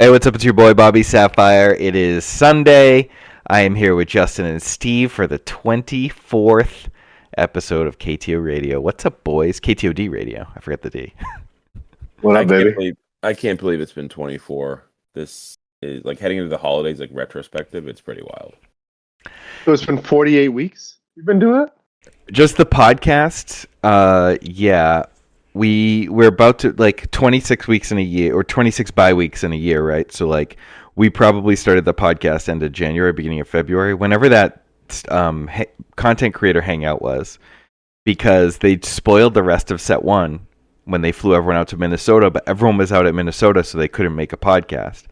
Hey, what's up? It's your boy Bobby Sapphire. It is Sunday. I am here with Justin and Steve for the 24th episode of KTO Radio. What's up, boys? KTOD Radio. I forgot the D. What up, baby? I can't believe it's been 24. This is like heading into the holidays, like retrospective. It's pretty wild. So it's been 48 weeks you've been doing it? Just the podcast. Yeah. We're about to 26 weeks in a year, or 26 bye weeks in a year, right? So we probably started the podcast end of January, beginning of February, whenever that content creator hangout was, because they spoiled the rest of set one when they flew everyone out to Minnesota, but everyone was out at Minnesota, so they couldn't make a podcast.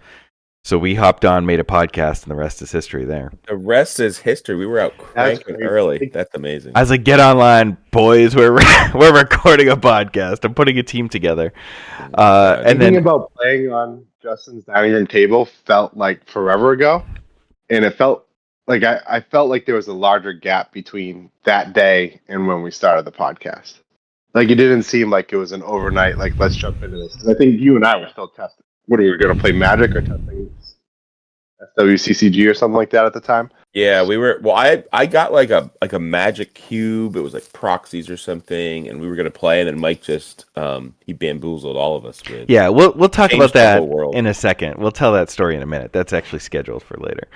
So we hopped on, made a podcast, and the rest is history there. The rest is history. We were out cranking early. That's amazing. I was like, get online, boys. We're recording a podcast. I'm putting a team together. And Thinking about playing on Justin's dining room table felt like forever ago. And it felt like I felt like there was a larger gap between that day and when we started the podcast. Like, it didn't seem like it was an overnight, like, let's jump into this. Because I think you and I were still testing. What are we going to play Magic or testing WCCG or something like that at the time? Yeah, we were. Well, I got like a Magic cube. It was like proxies or something, and we were gonna play, and then Mike just he bamboozled all of us with. Yeah, we'll talk about that in a second. We'll tell that story in a minute. That's actually scheduled for later.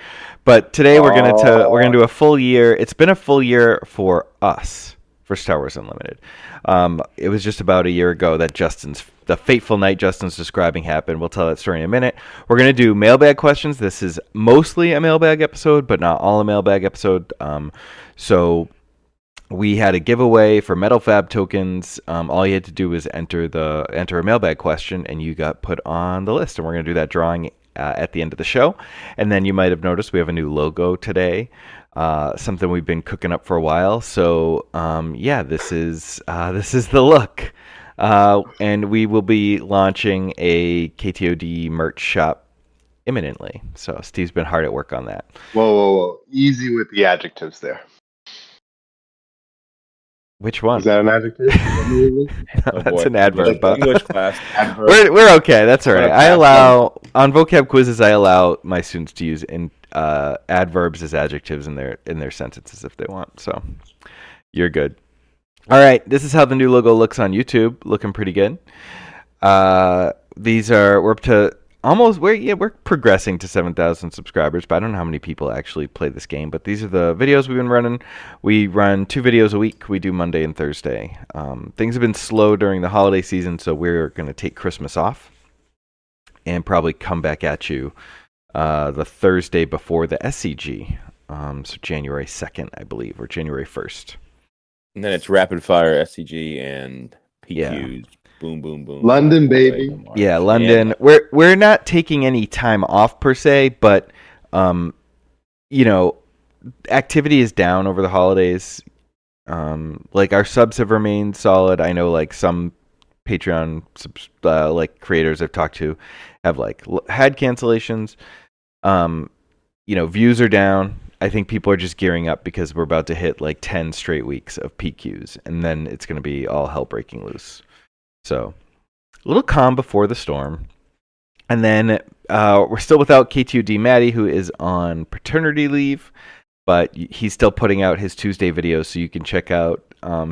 But today we're gonna do a full year. It's been a full year for us for Star Wars Unlimited. It was just about a year ago that the fateful night Justin's describing happened. We'll tell that story in a minute. We're going to do mailbag questions. This is mostly a mailbag episode, but not all a mailbag episode. So we had a giveaway for Metal Fab tokens. All you had to do was enter a mailbag question, and you got put on the list. And we're going to do that drawing at the end of the show. And then you might have noticed we have a new logo today. Something we've been cooking up for a while. So this is the look. And we will be launching a KTOD merch shop imminently. So Steve's been hard at work on that. Whoa. Easy with the adjectives there. Which one? Is that an adjective? That's an adverb. English class. Adverb. We're okay. That's all right. I allow, on vocab quizzes, I allow my students to use adverbs as adjectives in their sentences if they want. So you're good. All right, this is how the new logo looks on YouTube. Looking pretty good. We're up to we're progressing to 7,000 subscribers, but I don't know how many people actually play this game. But these are the videos we've been running. We run 2 videos a week. We do Monday and Thursday. Things have been slow during the holiday season, so we're going to take Christmas off and probably come back at you the Thursday before the SCG. So January 2nd, I believe, or January 1st. And then it's rapid fire SCG and PQs. Yeah. Boom, boom, boom. London, baby. Yeah, London. Yeah. We're not taking any time off per se, but activity is down over the holidays. Our subs have remained solid. I know some Patreon creators I've talked to have had cancellations. Views are down. I think people are just gearing up because we're about to hit 10 straight weeks of PQs, and then it's going to be all hell breaking loose. So, a little calm before the storm. And then we're still without KTOD Maddie, who is on paternity leave, but he's still putting out his Tuesday videos, so you can check out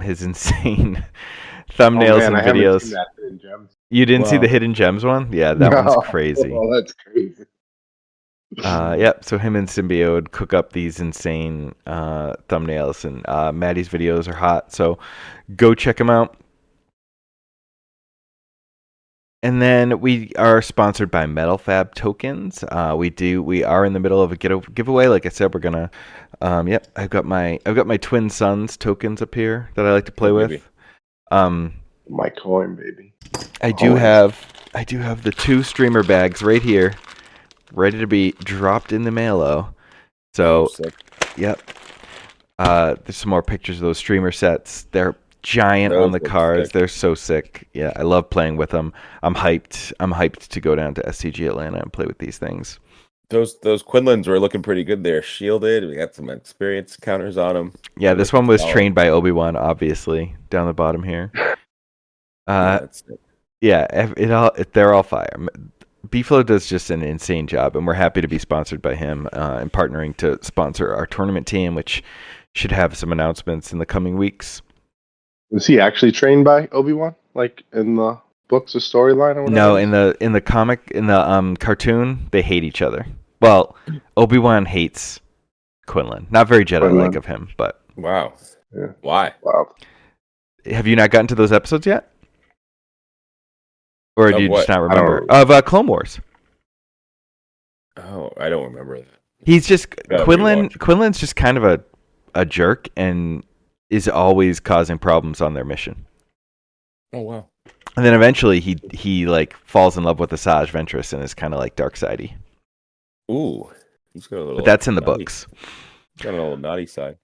his insane thumbnails and videos. You didn't see the Hidden Gems one? Yeah, that one's crazy. Oh, that's crazy. Yep, so him and Symbiote cook up these insane thumbnails, and Maddie's videos are hot, so go check them out. And then we are sponsored by Metal Fab tokens. We are in the middle of a giveaway. Like I said, we're gonna I've got my twin sons tokens up here that I like to play with. My coin, baby. I do have the 2 streamer bags right here, ready to be dropped in the mail-o. So, yep. There's some more pictures of those streamer sets. They're giant on the cards. Sick. They're so sick. Yeah, I love playing with them. I'm hyped to go down to SCG Atlanta and play with these things. Those Quinlans were looking pretty good. They're shielded. We got some experience counters on them. Yeah, this one was trained by Obi-Wan, obviously, down the bottom here. Yeah, they're all fire. Beeflo does just an insane job, and we're happy to be sponsored by him and partnering to sponsor our tournament team, which should have some announcements in the coming weeks. Was he actually trained by Obi-Wan, like in the books or storyline or whatever? No, in the comic, in the cartoon, they hate each other. Well, Obi-Wan hates Quinlan. Not very Jedi-like of him, but wow. Yeah. Why? Wow. Have you not gotten to those episodes yet? Or do you just not remember? Of Clone Wars. Oh, I don't remember that. He's just Quinlan's just kind of a jerk and is always causing problems on their mission. Oh wow. And then eventually he like falls in love with Asajj Ventress and is kind of like dark-sidey. Ooh. He's got a little. But that's in the naughty. books. He's got a little naughty side.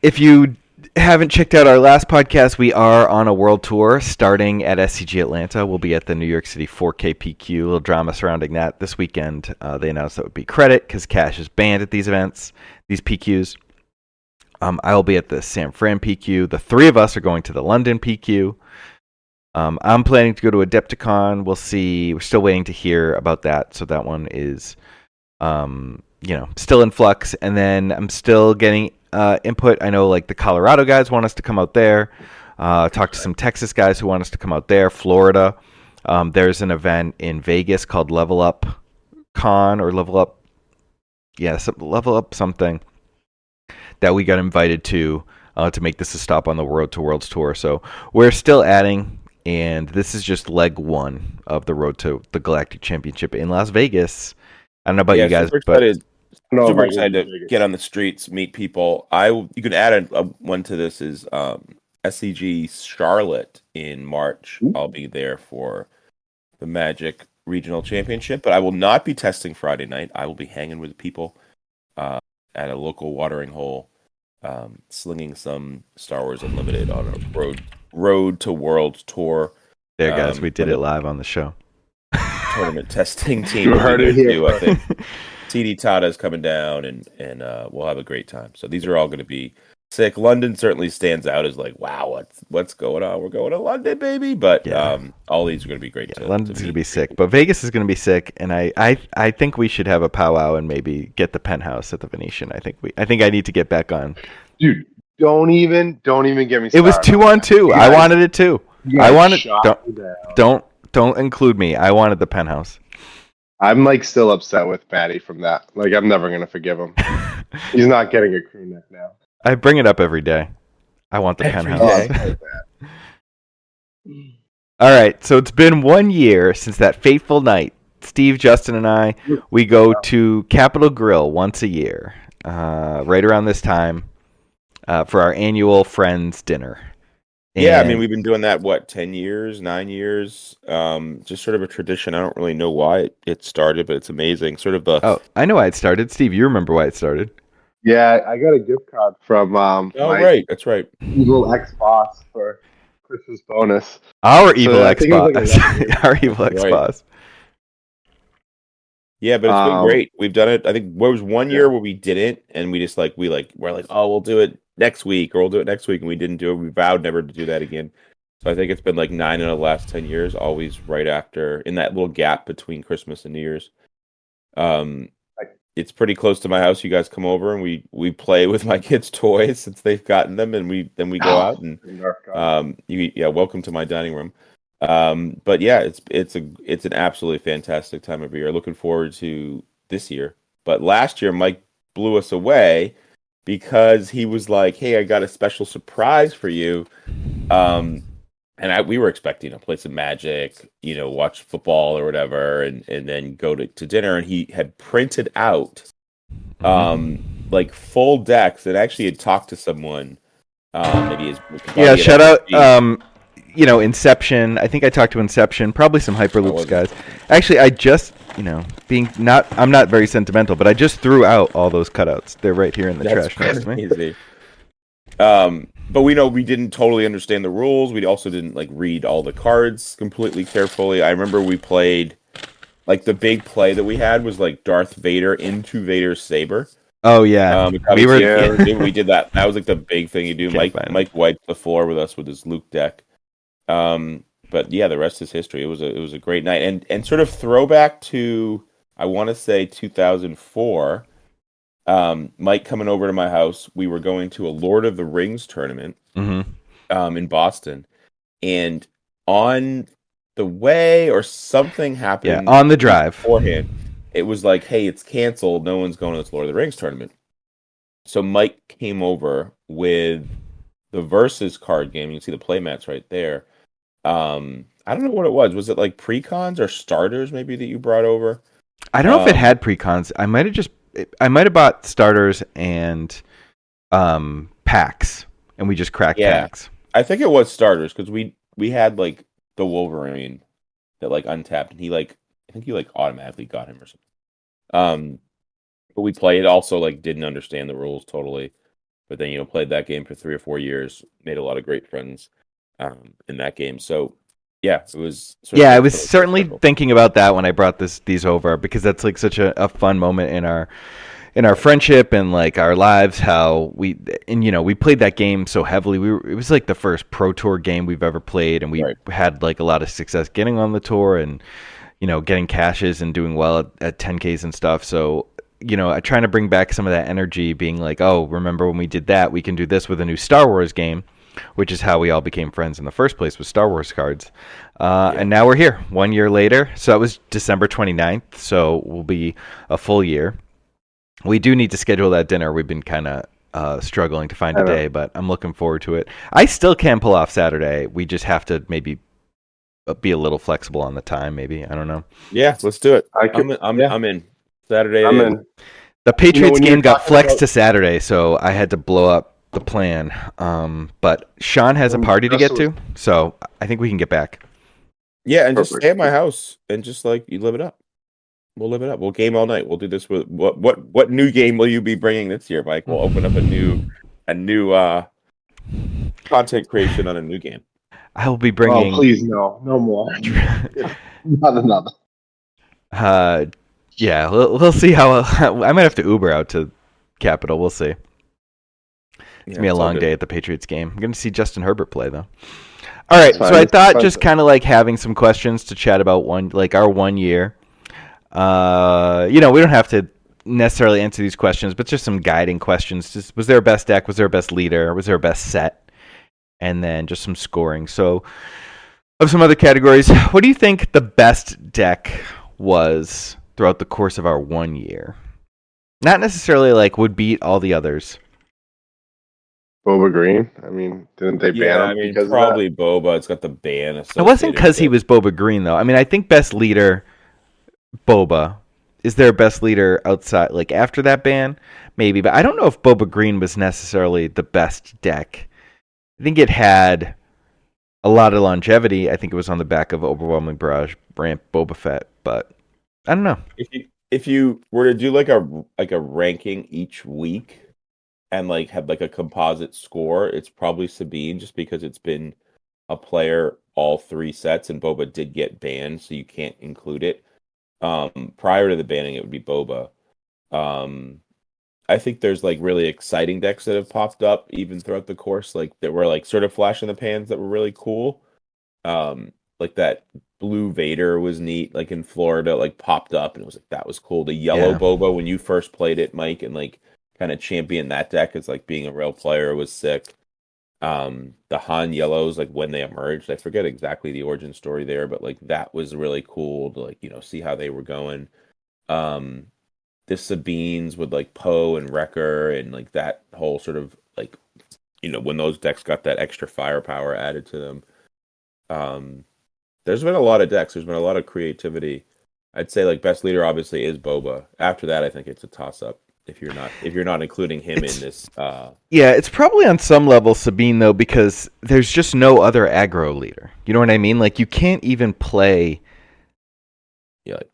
If you haven't checked out our last podcast, we are on a world tour starting at SCG Atlanta. We'll be at the New York City 4K PQ. A little drama surrounding that this weekend. They announced that would be credit because cash is banned at these events, these PQs. I will be at the San Fran PQ. The three of us are going to the London PQ. I'm planning to go to Adepticon. We'll see. We're still waiting to hear about that. So that one is, still in flux. And then I'm still getting input. I know like the Colorado guys want us to come out there. Talk to some Texas guys who want us to come out there. Florida. There's an event in Vegas called Level Up Con or Level Up. Yeah, Level Up something that we got invited to make this a stop on the Road to Worlds tour. So we're still adding, and this is just leg one of the Road to the Galactic Championship in Las Vegas. I don't know about you guys, but super excited to get on the streets, meet people. You can add one to this is SCG Charlotte in March. I'll be there for the Magic Regional Championship, but I will not be testing Friday night. I will be hanging with people at a local watering hole, slinging some Star Wars Unlimited on a road to World tour. There, guys, we did it live on the show. Tournament testing team. You heard it here. I think TD Tata is coming down, and we'll have a great time. So these are all going to be sick. London certainly stands out as like, wow, what's going on? We're going to London, baby. But all these are going to be great. London's going to be sick, but Vegas is going to be sick. And I think we should have a powwow and maybe get the penthouse at the Venetian. I think I need to get back on. Dude, don't even get me started. It was 2-on-2. I wanted it too. Don't include me. I wanted the penthouse. I'm like still upset with Maddie from that. Like I'm never gonna forgive him. He's not getting a crew neck now. I bring it up every day. I want the penthouse. All right, so it's been 1 year since that fateful night. Steve, Justin, and I, we go to Capitol Grill once a year, right around this time, for our annual Friends dinner. Yeah, I mean, we've been doing that, 10 years, 9 years? Just sort of a tradition. I don't really know why it started, but it's amazing. Sort of the... Oh, I know why it started. Steve, you remember why it started. Yeah, I got a gift card from right, that's right. Evil ex-boss for Christmas bonus. Our evil ex-boss. Our evil ex-boss. Yeah, but it's been great. We've done it. I think there was 1 year where we didn't, and we just we're like, oh, we'll do it next week, or we'll do it next week, and we didn't do it. We vowed never to do that again. So I think it's been like 9 in the last 10 years, always right after, in that little gap between Christmas and New Year's. It's pretty close to my house. You guys come over and we play with my kids' toys since they've gotten them, and then we go out and welcome to my dining room. But yeah, it's an absolutely fantastic time of year. Looking forward to this year. But last year, Mike blew us away because he was like, "Hey, I got a special surprise for you." And we were expecting to play some Magic, watch football or whatever, and then go to dinner. And he had printed out like full decks, and actually had talked to someone. Maybe his shout out. Inception. I think I talked to Inception, probably some Hyperloops guys. Actually, I just, I'm not very sentimental, but I just threw out all those cutouts. They're right here in the trash next to me. But we know we didn't totally understand the rules. We also didn't read all the cards completely carefully. I remember we played, the big play that we had was Darth Vader into Vader's saber. Oh yeah, we did that. That was the big thing you do. Mike wiped the floor with us with his Luke deck. but yeah, the rest is history. It was a great night, and sort of throwback to, I want to say 2004. Mike coming over to my house. We were going to a Lord of the Rings tournament in Boston, and on the way or something happened. On the drive beforehand, it was like, hey, it's canceled. No one's going to this Lord of the Rings tournament. So Mike came over with the Versus card game. You can see the playmats right there. I don't know what it was. Was it like pre-cons or starters maybe that you brought over? I don't know if it had pre-cons. I might have bought starters and packs, and we just cracked packs. I think it was starters because we had like the Wolverine that like untapped, and I think he like automatically got him or something. But we played, also like didn't understand the rules totally, but then played that game for 3 or 4 years, made a lot of great friends in that game. So yeah, it was. I was certainly thinking about that when I brought these over, because that's like such a fun moment in our friendship and like our lives. How we played that game so heavily. It was like the first Pro Tour game we've ever played, and we had like a lot of success getting on the tour and getting cashes and doing well at 10Ks and stuff. So I'm trying to bring back some of that energy, being like, oh, remember when we did that? We can do this with a new Star Wars game, which is how we all became friends in the first place, with Star Wars cards. And now we're here 1 year later. So that was December 29th. So we'll be a full year. We do need to schedule that dinner. We've been kind of struggling to find a day, but I'm looking forward to it. I still can pull off Saturday. We just have to maybe be a little flexible on the time, maybe. I don't know. Yeah, let's do it. I'm in. Saturday. I'm in. The Patriots game got flexed to Saturday, so I had to blow up the plan. But Sean has a party to get to, so I think we can get back. Yeah, and just stay at my house and just like you live it up. We'll live it up. We'll game all night. We'll do this with what new game will you be bringing this year, Mike? We'll open up a new content creation on a new game. I will be bringing. Oh, please no more. Not another. Yeah, we'll see how. I might have to Uber out to Capitol. We'll see. It's gonna be a long day at the Patriots game. I'm gonna see Justin Herbert play though. All right, so I thought just kind of like having some questions to chat about our 1 year. We don't have to necessarily answer these questions, but just some guiding questions. Just, was there a best deck? Was there a best leader? Was there a best set? And then just some scoring. So, of some other categories, what do you think the best deck was throughout the course of our 1 year? Not necessarily like would beat all the others. Boba Green. I mean, didn't they ban him? Because probably Boba. It's got the ban. It wasn't because he was Boba Green, though. I mean, I think best leader, Boba. Is there a best leader outside, like after that ban? Maybe, but I don't know if Boba Green was necessarily the best deck. I think it had a lot of longevity. I think it was on the back of Overwhelming Barrage, Ramp, Boba Fett, but I don't know. If you were to do like a ranking each week and like had like a composite score, it's probably Sabine, just because it's been a player all 3 sets, and Boba did get banned, so you can't include it. Prior to the banning, it would be Boba. I think there's like really exciting decks that have popped up even throughout the course, like that were like sort of flash in the pans that were really cool. Like that blue Vader was neat, like in Florida, like popped up, and it was like that was cool. The yellow Boba, when you first played it, Mike, and like kind of championed that deck as like being a real player, was sick. The Han yellows, like when they emerged, I forget exactly the origin story there, but like that was really cool to like see how they were going. The Sabines with like Poe and Wrecker and like that whole sort of like when those decks got that extra firepower added to them. There's been a lot of decks. There's been a lot of creativity. I'd say like best leader obviously is Boba. After that, I think it's a toss up. If you're not including him in this, yeah, it's probably on some level Sabine though, because there's just no other aggro leader. You know what I mean? Like you can't even play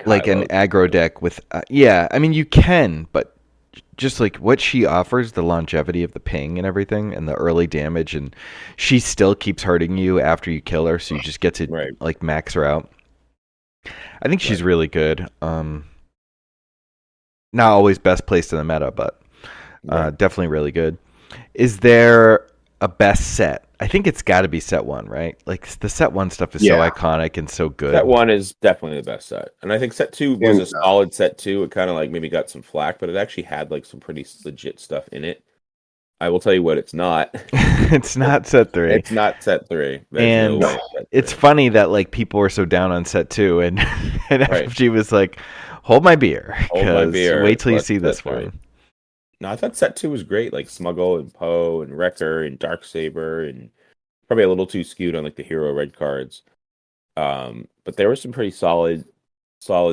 like an aggro deck with. I mean you can, but just like what she offers, the longevity of the ping and everything, and the early damage, and she still keeps hurting you after you kill her, so you just get to like max her out. I think she's really good. Not always best placed in the meta, but definitely really good. Is there a best set? I think it's got to be set 1, right? Like the set 1 stuff is so iconic and so good. Set 1 is definitely the best set, and I think set 2 was a solid set 2. It kind of like maybe got some flack, but it actually had like some pretty legit stuff in it. I will tell you what it's not. It's not set 3. It's not set 3. There's no way it's funny that like people were so down on set 2, and FFG was like, "Hold my beer, wait till you see this one." No, I thought set 2 was great, like Smuggle and Poe and Wrecker and Darksaber, and probably a little too skewed on like the hero red cards. But there were some pretty solid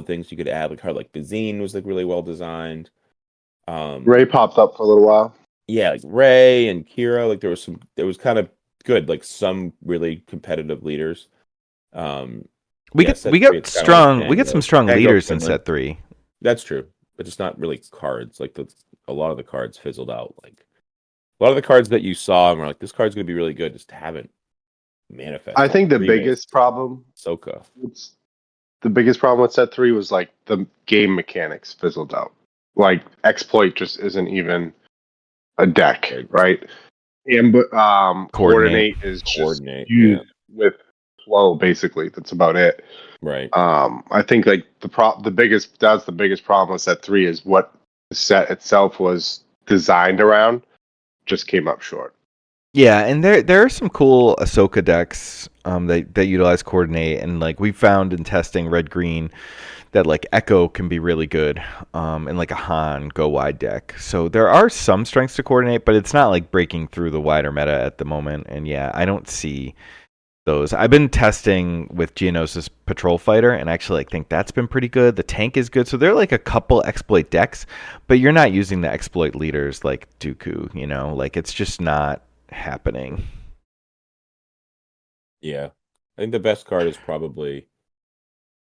things you could add. Like card like Bazine was like really well designed. Ray popped up for a little while. Yeah, like Ray and Kira. Like there was kind of good, like some really competitive leaders. We get some strong leaders in set 3. That's true, but it's not really cards. Like a lot of the cards fizzled out. Like a lot of the cards that you saw and were like, this card's gonna be really good, just haven't manifested. I think the biggest problem with set 3 was like the game mechanics fizzled out. Like exploit just isn't even a deck, right? And coordinate is just used with flow, basically. That's about it. Right. I think like the biggest problem with set 3 is what the set itself was designed around just came up short. Yeah, and there are some cool Ahsoka decks that utilize coordinate, and like we found in testing red green that like Echo can be really good, and like a Han go wide deck. So there are some strengths to coordinate, but it's not like breaking through the wider meta at the moment. And yeah, I don't see those. I've been testing with Geonosis Patrol Fighter, and actually I think that's been pretty good. The tank is good, so there are like a couple exploit decks, but you're not using the exploit leaders like Dooku. Like it's just not happening. Yeah, I think the best card is probably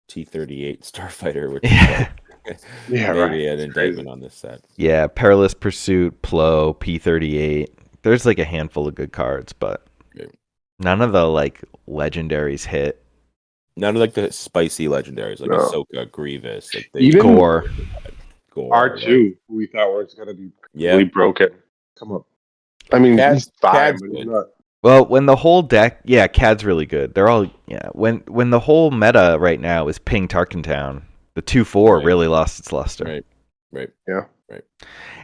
T-38 Starfighter, which is maybe an indictment on this set. Yeah, Perilous Pursuit, Plo, P-38. There's like a handful of good cards, but none of the like legendaries hit. None of like the spicy legendaries, like Ahsoka, Grievous, like even Gore. R2, who we thought was going to be really broken. Come up. I mean, he's fine, but he's not. Well, when the whole deck, Cad's really good. They're all, when the whole meta right now is Ping Tarkin Town, the 2/4 really lost its luster. Right. Yeah. Right.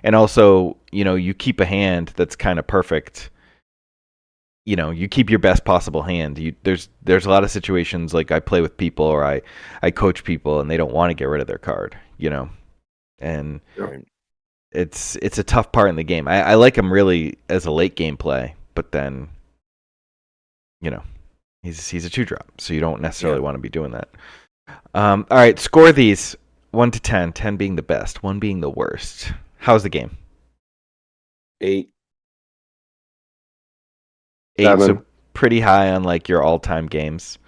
And also, you keep a hand that's kind of perfect. You keep your best possible hand. There's a lot of situations like I play with people or I coach people and they don't want to get rid of their card, and it's a tough part in the game. I like him really as a late game play, but then. He's a 2-drop, so you don't necessarily want to be doing that. All right, score these 1 to 10, 10 being the best, 1 being the worst. How's the game? 8. 8, 7. So pretty high on like your all-time games.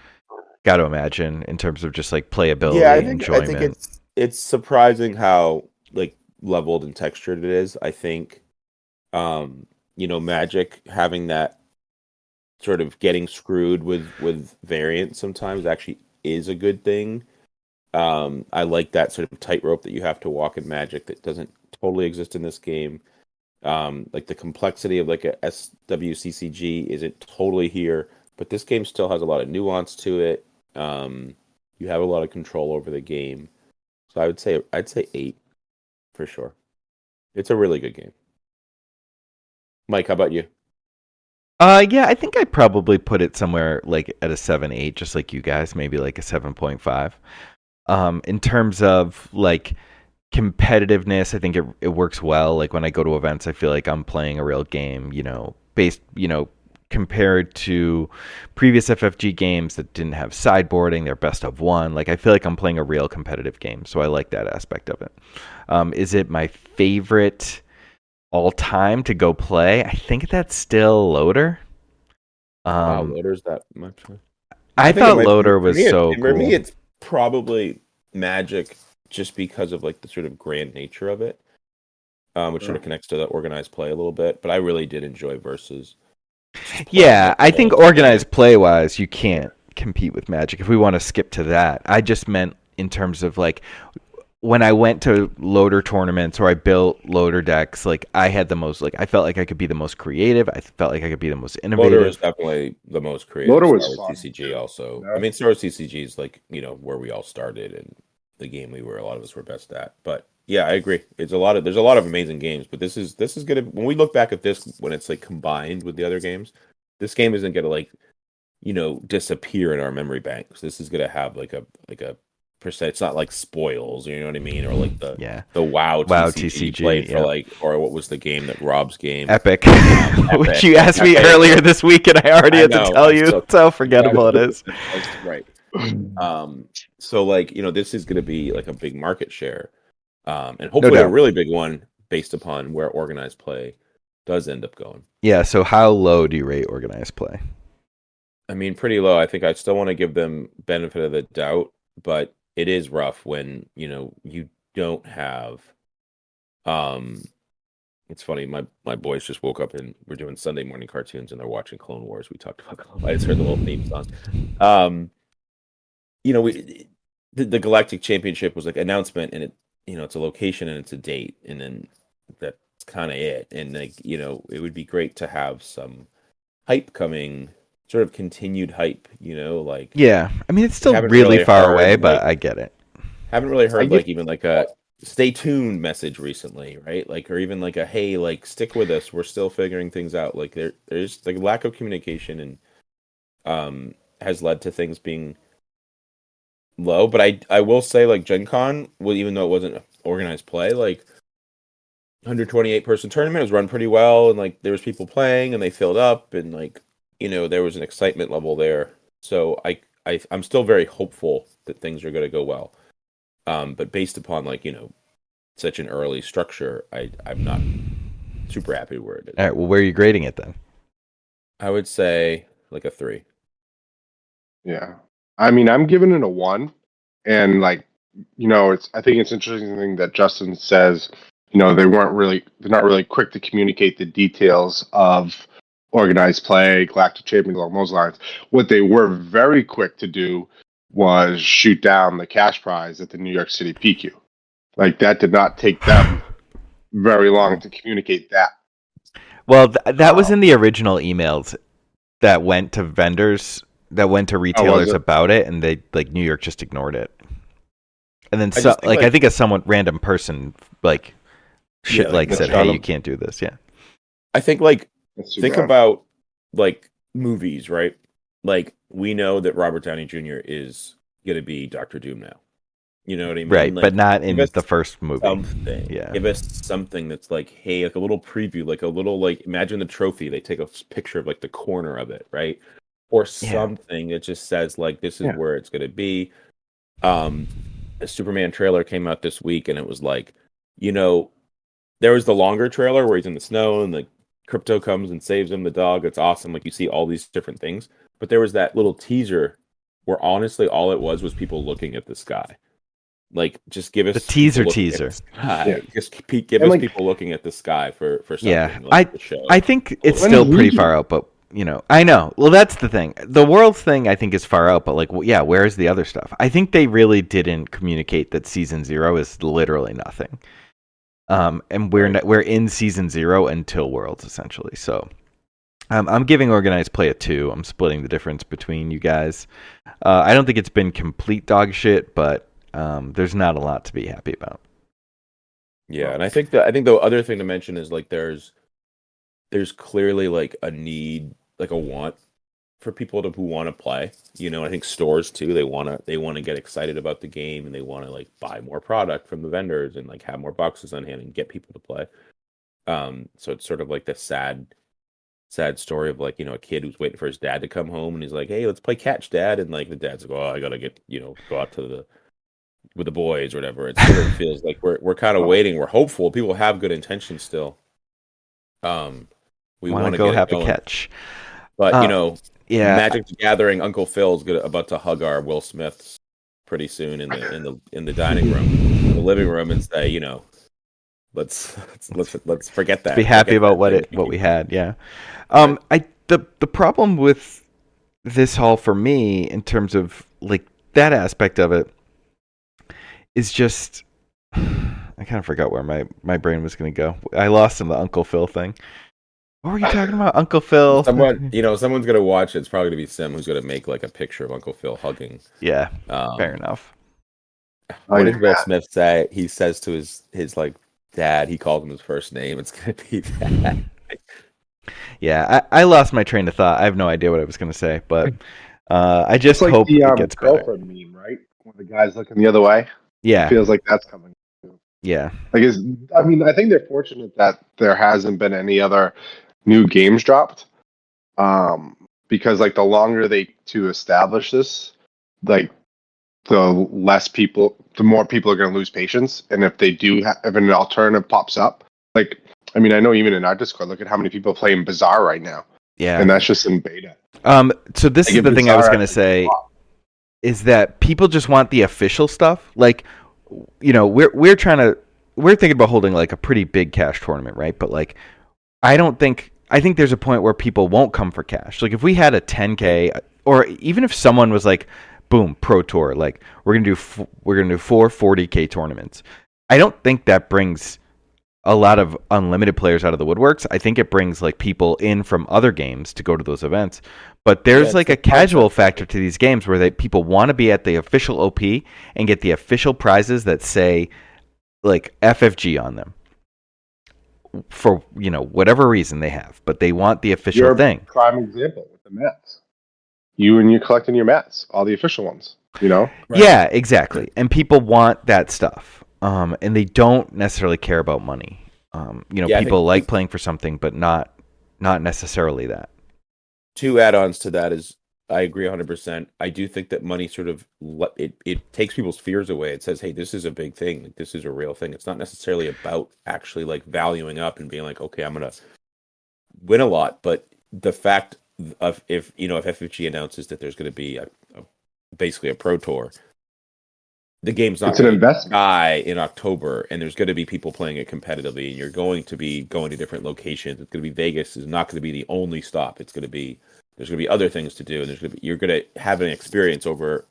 Got to imagine in terms of just like playability, enjoyment. I think it's surprising how like leveled and textured it is. I think, Magic having that. Sort of getting screwed with variants sometimes actually is a good thing. I like that sort of tightrope that you have to walk in Magic that doesn't totally exist in this game. Like the complexity of like a SWCCG isn't totally here, but this game still has a lot of nuance to it. You have a lot of control over the game, so I'd say 8 for sure. It's a really good game. Mike, how about you? Yeah, I think I'd probably put it somewhere like at a 7-8, just like you guys, maybe like a 7.5. In terms of like competitiveness, I think it works well. Like when I go to events, I feel like I'm playing a real game, based, compared to previous FFG games that didn't have sideboarding, they're best of one. Like I feel like I'm playing a real competitive game, so I like that aspect of it. Is it my favorite all time to go play? I think that's still Loader. Loader's that much. I thought Loader was so cool. For me, it's probably Magic, just because of like the sort of grand nature of it, which sort of connects to the organized play a little bit. But I really did enjoy Versus. Yeah, I think organized play wise, you can't compete with Magic. If we want to skip to that, I just meant in terms of like when I went to loader tournaments or I built loader decks, like I had the most, like I felt like I could be the most creative. I felt like I could be the most innovative. Loader was definitely the most creative. Loader was Star Wars fun. TCG also. Yeah. I mean, Star Wars TCG is like, where we all started and the game a lot of us were best at. But yeah, I agree. There's a lot of amazing games, but this is gonna, when we look back at this, when it's like combined with the other games, this game isn't gonna like, disappear in our memory banks. This is gonna have like a percent. It's not like spoils, you know what I mean, or like the WoW TCG played for like, or what was the game that Rob's game? Epic. Which you asked me earlier this week, and I already had to tell you. That's how forgettable it is. Right. So like, this is going to be like a big market share, and hopefully a really big one based upon where organized play does end up going. Yeah. So how low do you rate organized play? I mean, pretty low. I think I still want to give them benefit of the doubt, but it is rough when you don't have. It's funny. My boys just woke up and we're doing Sunday morning cartoons and they're watching Clone Wars. We talked about. I just heard the little theme song. The Galactic Championship was like announcement, and it's a location and it's a date, and then that's kind of it. And like it would be great to have some hype coming. Sort of continued hype, like yeah. I mean, it's still really far away, but I get it. Haven't really heard like even like a stay tuned message recently, right? Like, or even like a hey, like stick with us, we're still figuring things out. Like there's like lack of communication and has led to things being low. But I will say like Gen Con, well, even though it wasn't organized play, like 128 person tournament was run pretty well, and like there was people playing and they filled up, and like there was an excitement level there. So I'm still very hopeful that things are going to go well. But based upon like, such an early structure, I'm not super happy where it is. All right. Well, where are you grading it then? I would say like a 3. Yeah. I mean, I'm giving it a 1. And like, I think it's interesting that Justin says, they're not really quick to communicate the details of organized play, Galactic Champions, along those lines. What they were very quick to do was shoot down the cash prize at the New York City PQ. Like, that did not take them very long to communicate that. Well, that was in the original emails that went to vendors, that went to retailers about it, and they like New York just ignored it. And then I think a somewhat random person like said, "Hey, you can't do this." Yeah. I think like think about like movies, right? Like we know that Robert Downey Jr. is going to be Dr. Doom now. You know what I mean? Right, like, but not in the first movie. Something. Yeah. Give us something that's like, hey, like a little preview, like a little like imagine the trophy. They take a picture of like the corner of it, right? Or something that just says like this is where it's going to be. A Superman trailer came out this week, and it was like, there was the longer trailer where he's in the snow and the Crypto comes and saves him, the dog. It's awesome. Like you see all these different things, but there was that little teaser where honestly all it was people looking at the sky. Like just give us the teaser. Yeah. Just give us people looking at the sky for something. Yeah, like the show. I think it's still pretty far out, but I know. Well, that's the thing. The Worlds thing I think is far out, but like, where's the other stuff? I think they really didn't communicate that Season 0 is literally nothing. And we're in Season 0 until Worlds essentially. So I'm giving organized play a 2. I'm splitting the difference between you guys. I don't think it's been complete dog shit, but there's not a lot to be happy about. Yeah, and I think the other thing to mention is like there's clearly like a need, like a want for people who want to play. I think stores too, they want to get excited about the game, and they want to like buy more product from the vendors and like have more boxes on hand and get people to play. So it's sort of like the sad story of like, a kid who's waiting for his dad to come home, and he's like, "Hey, let's play catch, Dad." And like the dad's like, "Oh, I gotta get go out to with the boys or whatever." It sort of feels like we're kind of waiting. We're hopeful. People have good intentions still. We want to go have a catch, but Magic the Gathering. Uncle Phil's about to hug our Will Smiths pretty soon in the dining room, the living room, and say, let's forget that. Be happy about what we had. Yeah. The problem with this haul for me in terms of like that aspect of it is just I kind of forgot where my brain was going to go. I lost in the Uncle Phil thing. What were you talking about, Uncle Phil? Someone's gonna watch it. It's probably gonna be Sim who's gonna make like a picture of Uncle Phil hugging. Yeah, fair enough. What did Will Smith say? He says to his like dad. He called him his first name. It's gonna be Dad. Yeah, I lost my train of thought. I have no idea what I was going to say, but I just like hope it gets better. Girlfriend meme, right? When the guy's looking the other way. Yeah, it feels like that's coming. Yeah, I think they're fortunate that there hasn't been any other new games dropped, because like the longer they to establish this, like the more people are going to lose patience, and if they do if an alternative pops up, like I know even in our Discord, look at how many people are playing Bizarre right now. Yeah, and that's just in beta. So this is the thing I was going to say, is that people just want the official stuff. Like, we're thinking about holding like a pretty big cash tournament, right? But like, I think there's a point where people won't come for cash. Like if we had a 10K, or even if someone was like, boom, Pro Tour, like we're gonna do 4 40K tournaments. I don't think that brings a lot of unlimited players out of the woodworks. I think it brings like people in from other games to go to those events. But there's like a casual factor to these games where people want to be at the official OP and get the official prizes that say like FFG on them for whatever reason they have, but they want the official thing. Prime example with the mats. You're collecting your mats, all the official ones. Right? Yeah, exactly. And people want that stuff. And they don't necessarily care about money. People like playing for something, but not necessarily that. 2 add-ons to that is I agree 100%. I do think that money sort of it takes people's fears away. It says, hey, this is a big thing. Like, this is a real thing. It's not necessarily about actually like valuing up and being like, okay, I'm gonna win a lot. But the fact of if FFG announces that there's going to be basically a Pro Tour. The game's not going to die in October, and there's going to be people playing it competitively, and you're going to be going to different locations. It's going to be Vegas is not going to be the only stop. There's going to be other things to do, and you're going to have an experience over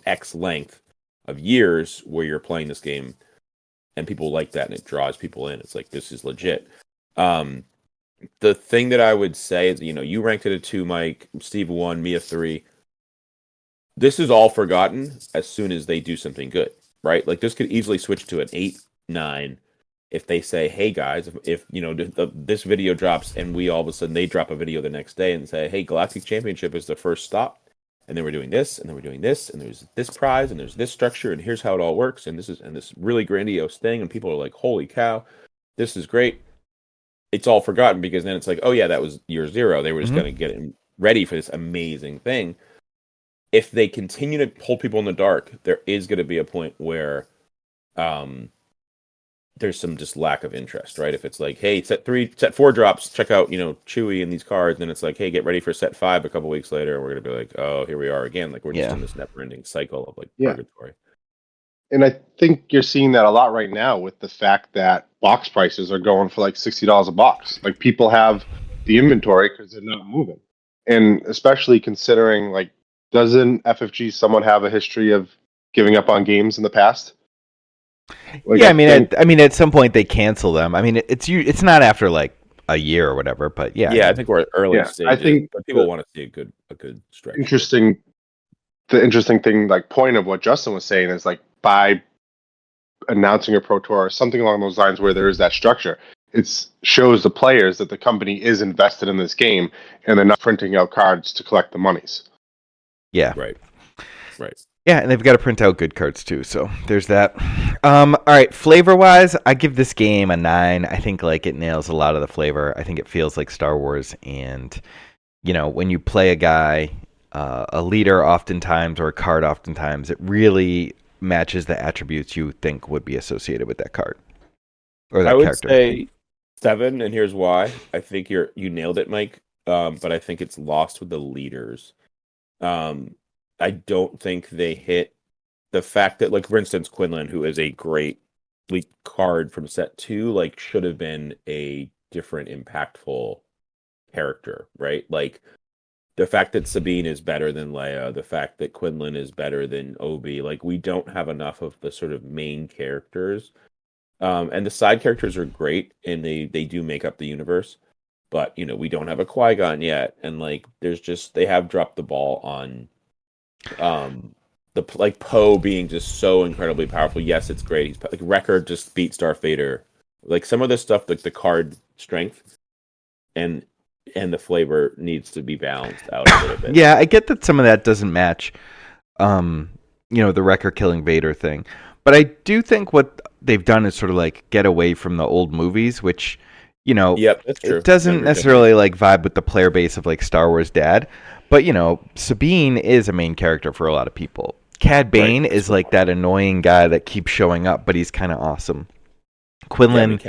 X length of years where you're playing this game, and people like that, and it draws people in. It's like this is legit. The thing that I would say is you ranked it a 2, Mike. Steve 1, me a 3. This is all forgotten as soon as they do something good, right? Like this could easily switch to an 8, 9 if they say, "Hey guys, if this video drops and we all of a sudden they drop a video the next day and say, "Hey, Galactic Championship is the first stop, and then we're doing this, and then we're doing this, and there's this prize, and there's this structure, and here's how it all works, and this really grandiose thing," and people are like, "Holy cow, this is great." It's all forgotten because then it's like, "Oh yeah, that was year 0. They were just going to get ready for this amazing thing." If they continue to hold people in the dark, there is going to be a point where there's some just lack of interest, right? If it's like, hey, set 4 drops, check out, Chewy and these cards, and then it's like, hey, get ready for set 5 a couple weeks later, and we're going to be like, oh, here we are again. Like we're just in this never-ending cycle of like purgatory. And I think you're seeing that a lot right now with the fact that box prices are going for like $60 a box. Like people have the inventory because they're not moving. And especially considering like, doesn't FFG somewhat have a history of giving up on games in the past? Like, yeah, I mean, at some point they cancel them. I mean, it's not after like a year or whatever, but yeah. Yeah, I think we're at early stages. I think people want to see a good stretch. The interesting thing, like point of what Justin was saying is like by announcing a Pro Tour or something along those lines where there is that structure, it shows the players that the company is invested in this game and they're not printing out cards to collect the monies. Yeah. Right. Yeah, and they've got to print out good cards too, so there's that. All right, flavor-wise, I give this game a 9. I think like it nails a lot of the flavor. I think it feels like Star Wars, and when you play a guy, a leader oftentimes or a card oftentimes, it really matches the attributes you think would be associated with that card or that character. I would say 7, and here's why. I think you nailed it, Mike. But I think it's lost with the leaders. I don't think they hit the fact that, like, for instance, Quinlan, who is a great lead card from set 2, like, should have been a different, impactful character, right? Like, the fact that Sabine is better than Leia, the fact that Quinlan is better than Obi, like, we don't have enough of the sort of main characters And the side characters are great, and they do make up the universe. But we don't have a Qui-Gon yet, and like they have dropped the ball on like Poe being just so incredibly powerful. Yes, it's great. He's like Wrecker just beat Starfader. Like some of this stuff, like the card strength and the flavor needs to be balanced out a little bit. Yeah, I get that some of that doesn't match, the Wrecker killing Vader thing, but I do think what they've done is sort of like get away from the old movies, which yep, that's true. It doesn't necessarily like vibe with the player base of like Star Wars Dad, but Sabine is a main character for a lot of people. Cad Bane is like that annoying guy that keeps showing up, but he's kind of awesome. Quinlan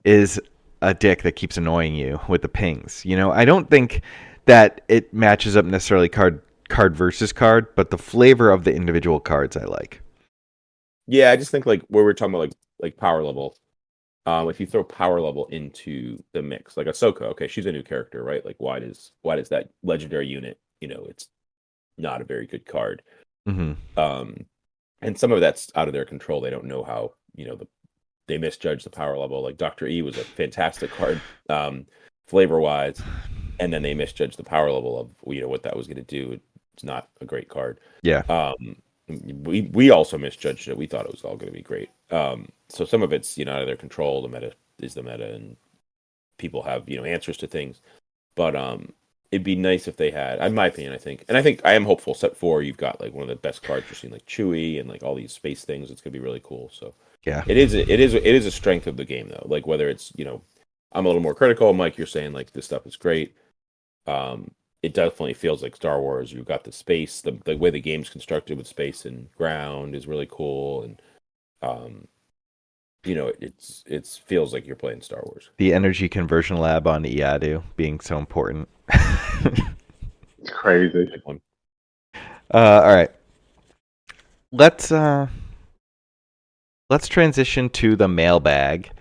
is a dick that keeps annoying you with the pings. I don't think that it matches up necessarily card versus card, but the flavor of the individual cards I like. Yeah, I just think like where we're talking about like power level. If you throw power level into the mix, like Ahsoka, okay, she's a new character, right? Like why does that legendary unit, it's not a very good card. Mm-hmm. And some of that's out of their control. They don't know how, they misjudge the power level. Like Dr. E was a fantastic card, flavor wise, and then they misjudged the power level of what that was going to do. It's not a great card. Yeah. We also misjudged it. We thought it was all going to be great. So some of it's out of their control. The meta is the meta, and people have answers to things. But it'd be nice if they had, in my opinion, I think I am hopeful. Set 4, you've got like one of the best cards you've seen, like Chewie and like all these space things. It's gonna be really cool. So yeah, it is a strength of the game though. Like whether it's I'm a little more critical. Mike, you're saying like this stuff is great. It definitely feels like Star Wars. You've got the space, the way the game's constructed with space and ground is really cool, and it feels like you're playing Star Wars. The energy conversion lab on Iadu being so important. It's crazy. All right, let's transition to the mailbag.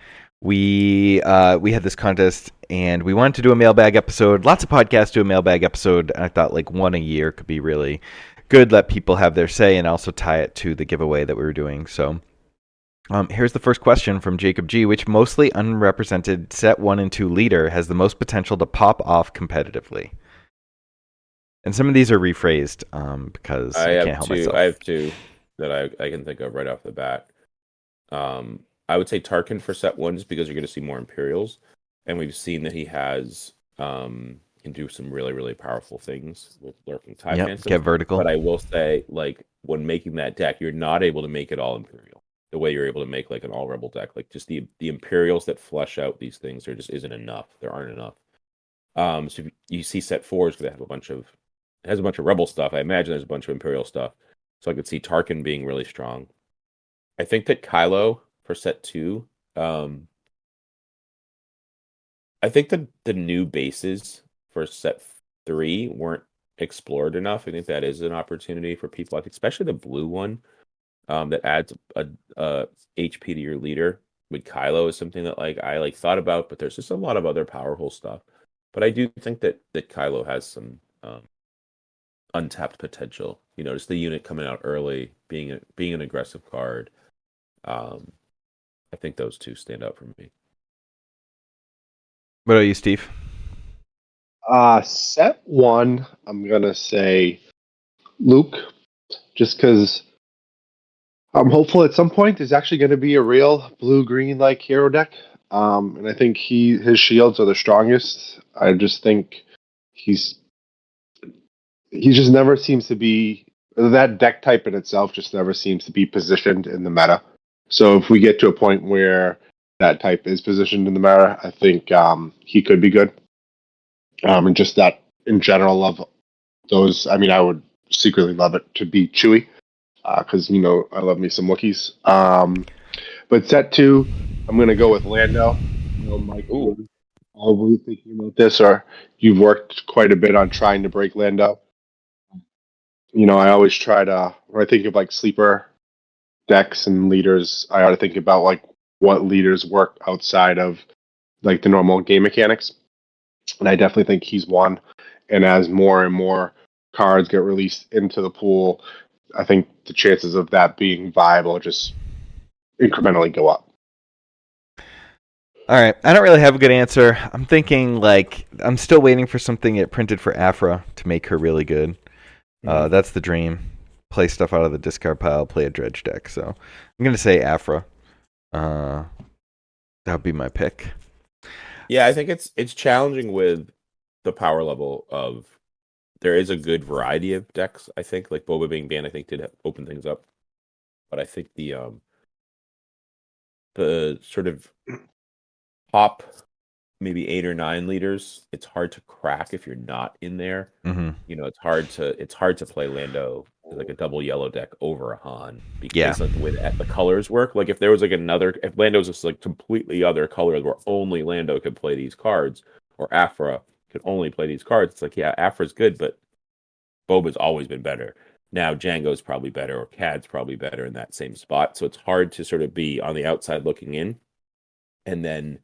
We had this contest and we wanted to do a mailbag episode. Lots of podcasts do a mailbag episode. And I thought like one a year could be really good. Let people have their say and also tie it to the giveaway that we were doing. So here's the first question from Jacob G. Which mostly unrepresented set 1 and 2 leader has the most potential to pop off competitively? And some of these are rephrased because I can't help myself. I have two that I can think of right off the bat. I would say Tarkin for set 1 just because you're going to see more Imperials, and we've seen that he has can do some really, really powerful things with lurking TIE Phantoms. Get vertical. But I will say, like when making that deck, you're not able to make it all Imperial the way you're able to make like an all Rebel deck. Like just the Imperials that flesh out these things, there just isn't enough. There aren't enough. So if you see set 4 is going to have it has a bunch of Rebel stuff. I imagine there's a bunch of Imperial stuff. So I could see Tarkin being really strong. I think that Kylo for set 2, I think the new bases for set 3 weren't explored enough. I think that is an opportunity for people, especially the blue one that adds a HP to your leader with Kylo is something that I thought about, but there's just a lot of other powerful stuff. But I do think that Kylo has some untapped potential. Just the unit coming out early, being an aggressive card. I think those two stand out for me. What about you, Steve? Set 1, I'm gonna say Luke, just because I'm hopeful at some point there's actually going to be a real blue-green like hero deck, and I think his shields are the strongest. I just think he just never seems to be, that deck type in itself just never seems to be positioned in the meta. So if we get to a point where that type is positioned in the meta, I think he could be good. And just that in general of those, I mean, I would secretly love it to be Chewie, because I love me some Wookiees. But set 2, I'm going to go with Lando. Mike, probably thinking about this, or you've worked quite a bit on trying to break Lando. I always try to, when I think of like sleeper decks and leaders, I ought to think about like what leaders work outside of like the normal game mechanics. And I definitely think he's one. And as more and more cards get released into the pool, I think the chances of that being viable just incrementally go up. All right. I don't really have a good answer. I'm thinking like I'm still waiting for something to get printed for Afra to make her really good. That's the dream. Play stuff out of the discard pile, play a dredge deck. So I'm gonna say Afra. That would be my pick. Yeah, I think it's challenging with the power level of. There is a good variety of decks. I think like Boba being banned, I think did open things up, but I think the sort of top maybe 8 or 9 leaders, it's hard to crack if you're not in there. Mm-hmm. You know, it's hard to play Lando like a double yellow deck over a Han based on the way that the colors work. Like if there was like if Lando's just like completely other color where only Lando could play these cards, or Afra could only play these cards, it's like, yeah, Afra's good, but Boba's always been better. Now Django's probably better, or Cad's probably better in that same spot. So it's hard to sort of be on the outside looking in, and then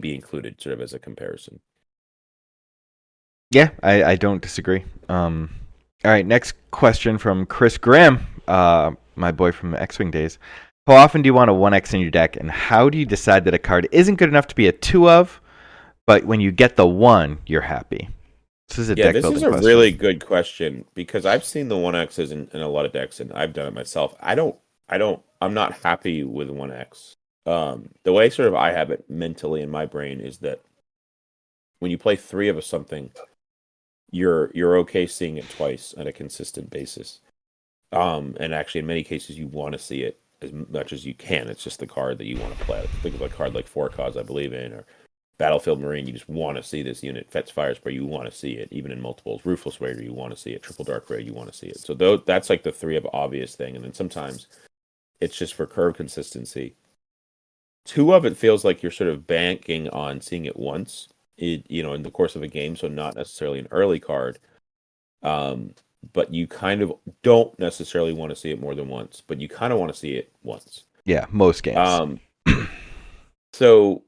be included sort of as a comparison. Yeah, I don't disagree. All right, next question from Chris Graham, my boy from the X-Wing days. How often do you want a 1X in your deck, and how do you decide that a card isn't good enough to be a 2 of, but when you get the 1, you're happy? This is a deck building question. This is a really good question, because I've seen the 1Xs in a lot of decks, and I've done it myself. I'm not happy with 1X. The way sort of I have it mentally in my brain is that when you play 3 of something, you're okay seeing it twice on a consistent basis. And actually, in many cases, you want to see it as much as you can. It's just the card that you want to play. Think of a card like Four Cause, I believe in, or Battlefield Marine. You just want to see this unit. Fetch Fire Spray, you want to see it. Even in multiples, Ruthless Raider, you want to see it. Triple Dark Ray, you want to see it. So that's like the 3 of obvious thing. And then sometimes it's just for curve consistency. 2 of it feels like you're sort of banking on seeing it once, in the course of a game, so not necessarily an early card. But you kind of don't necessarily want to see it more than once, but you kind of want to see it once. Yeah, most games. So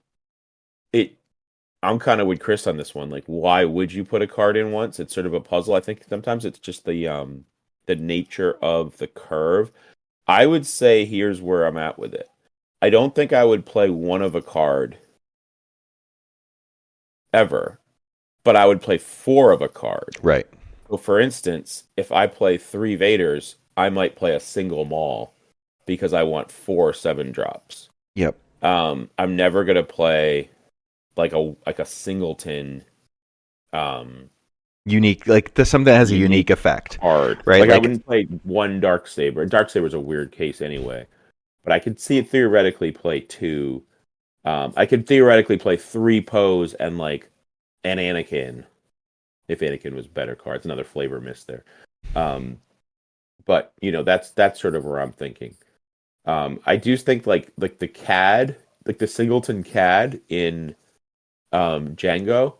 I'm kind of with Chris on this one. Like, why would you put a card in once? It's sort of a puzzle. I think sometimes it's just the nature of the curve. I would say here's where I'm at with it. I don't think I would play 1 of a card ever, but I would play 4 of a card. Right. So, for instance, if I play 3 Vaders, I might play a single Maul because I want 4 7-drops. Yep. I'm never gonna play like a singleton. Unique, like something that has a unique effect. Card, right? Like I wouldn't play 1 Darksaber. Darksaber's a weird case anyway, but I could see it theoretically play 2. I could theoretically play 3 Poes and like an Anakin, if Anakin was better card. It's another flavor miss there. But that's sort of where I'm thinking. I do think like the CAD, like the singleton CAD in Django,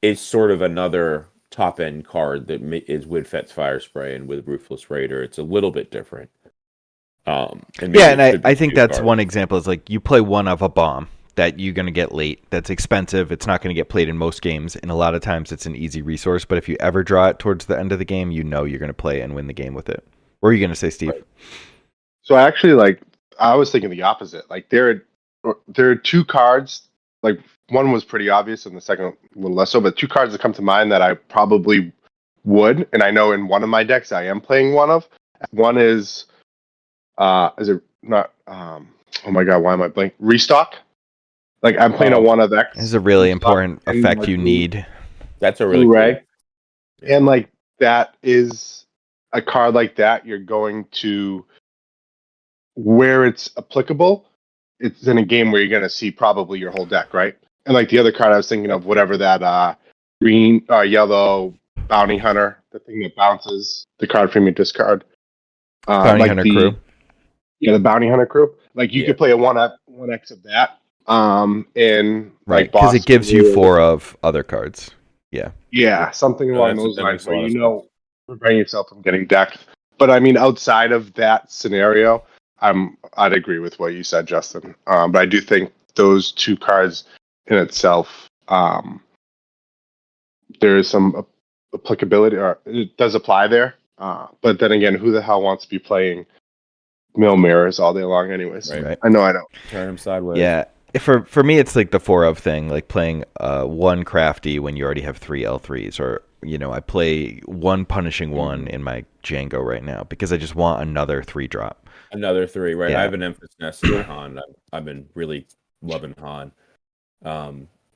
is sort of another top end card that is with Fet's Fire Spray and with Ruthless Raider. It's a little bit different. I think that's one example. Is like you play 1 of a bomb that you're going to get late. That's expensive. It's not going to get played in most games, and a lot of times it's an easy resource. But if you ever draw it towards the end of the game, you're going to play and win the game with it. What are you going to say, Steve? Right. So I was thinking the opposite. Like there are 2 cards. Like one was pretty obvious, and the second a little less so. But 2 cards that come to mind that I probably would, and I know in one of my decks I am playing 1 of. One is it not? Oh my god, why am I blank? Restock. Like I'm playing a 1 of X. This is a really important effect you need. That's a really cool. And like that is a card like that. You're going to, where it's applicable, it's in a game where you're going to see probably your whole deck, right? And like the other card I was thinking of, whatever that green, yellow bounty hunter, the thing that bounces the card from your discard. Bounty hunter crew. Yeah, the bounty hunter crew. Like you could play a 1X of that. And right, because it gives you 4 of other cards. Yeah, something along those lines where prevent yourself from getting decked. But I mean, outside of that scenario, I'd agree with what you said, Justin. But I do think those 2 cards in itself, there is some applicability, or it does apply there. But then again, who the hell wants to be playing mill mirrors all day long, anyways. Right. I know I don't. Turn them sideways. Yeah. For me, it's like the 4 of thing, like playing one crafty when you already have 3 L3s, or I play one punishing one in my Django right now because I just want another 3 drop. Another 3, right? Yeah. I have an Empress Nest in Han. I've been really loving Han,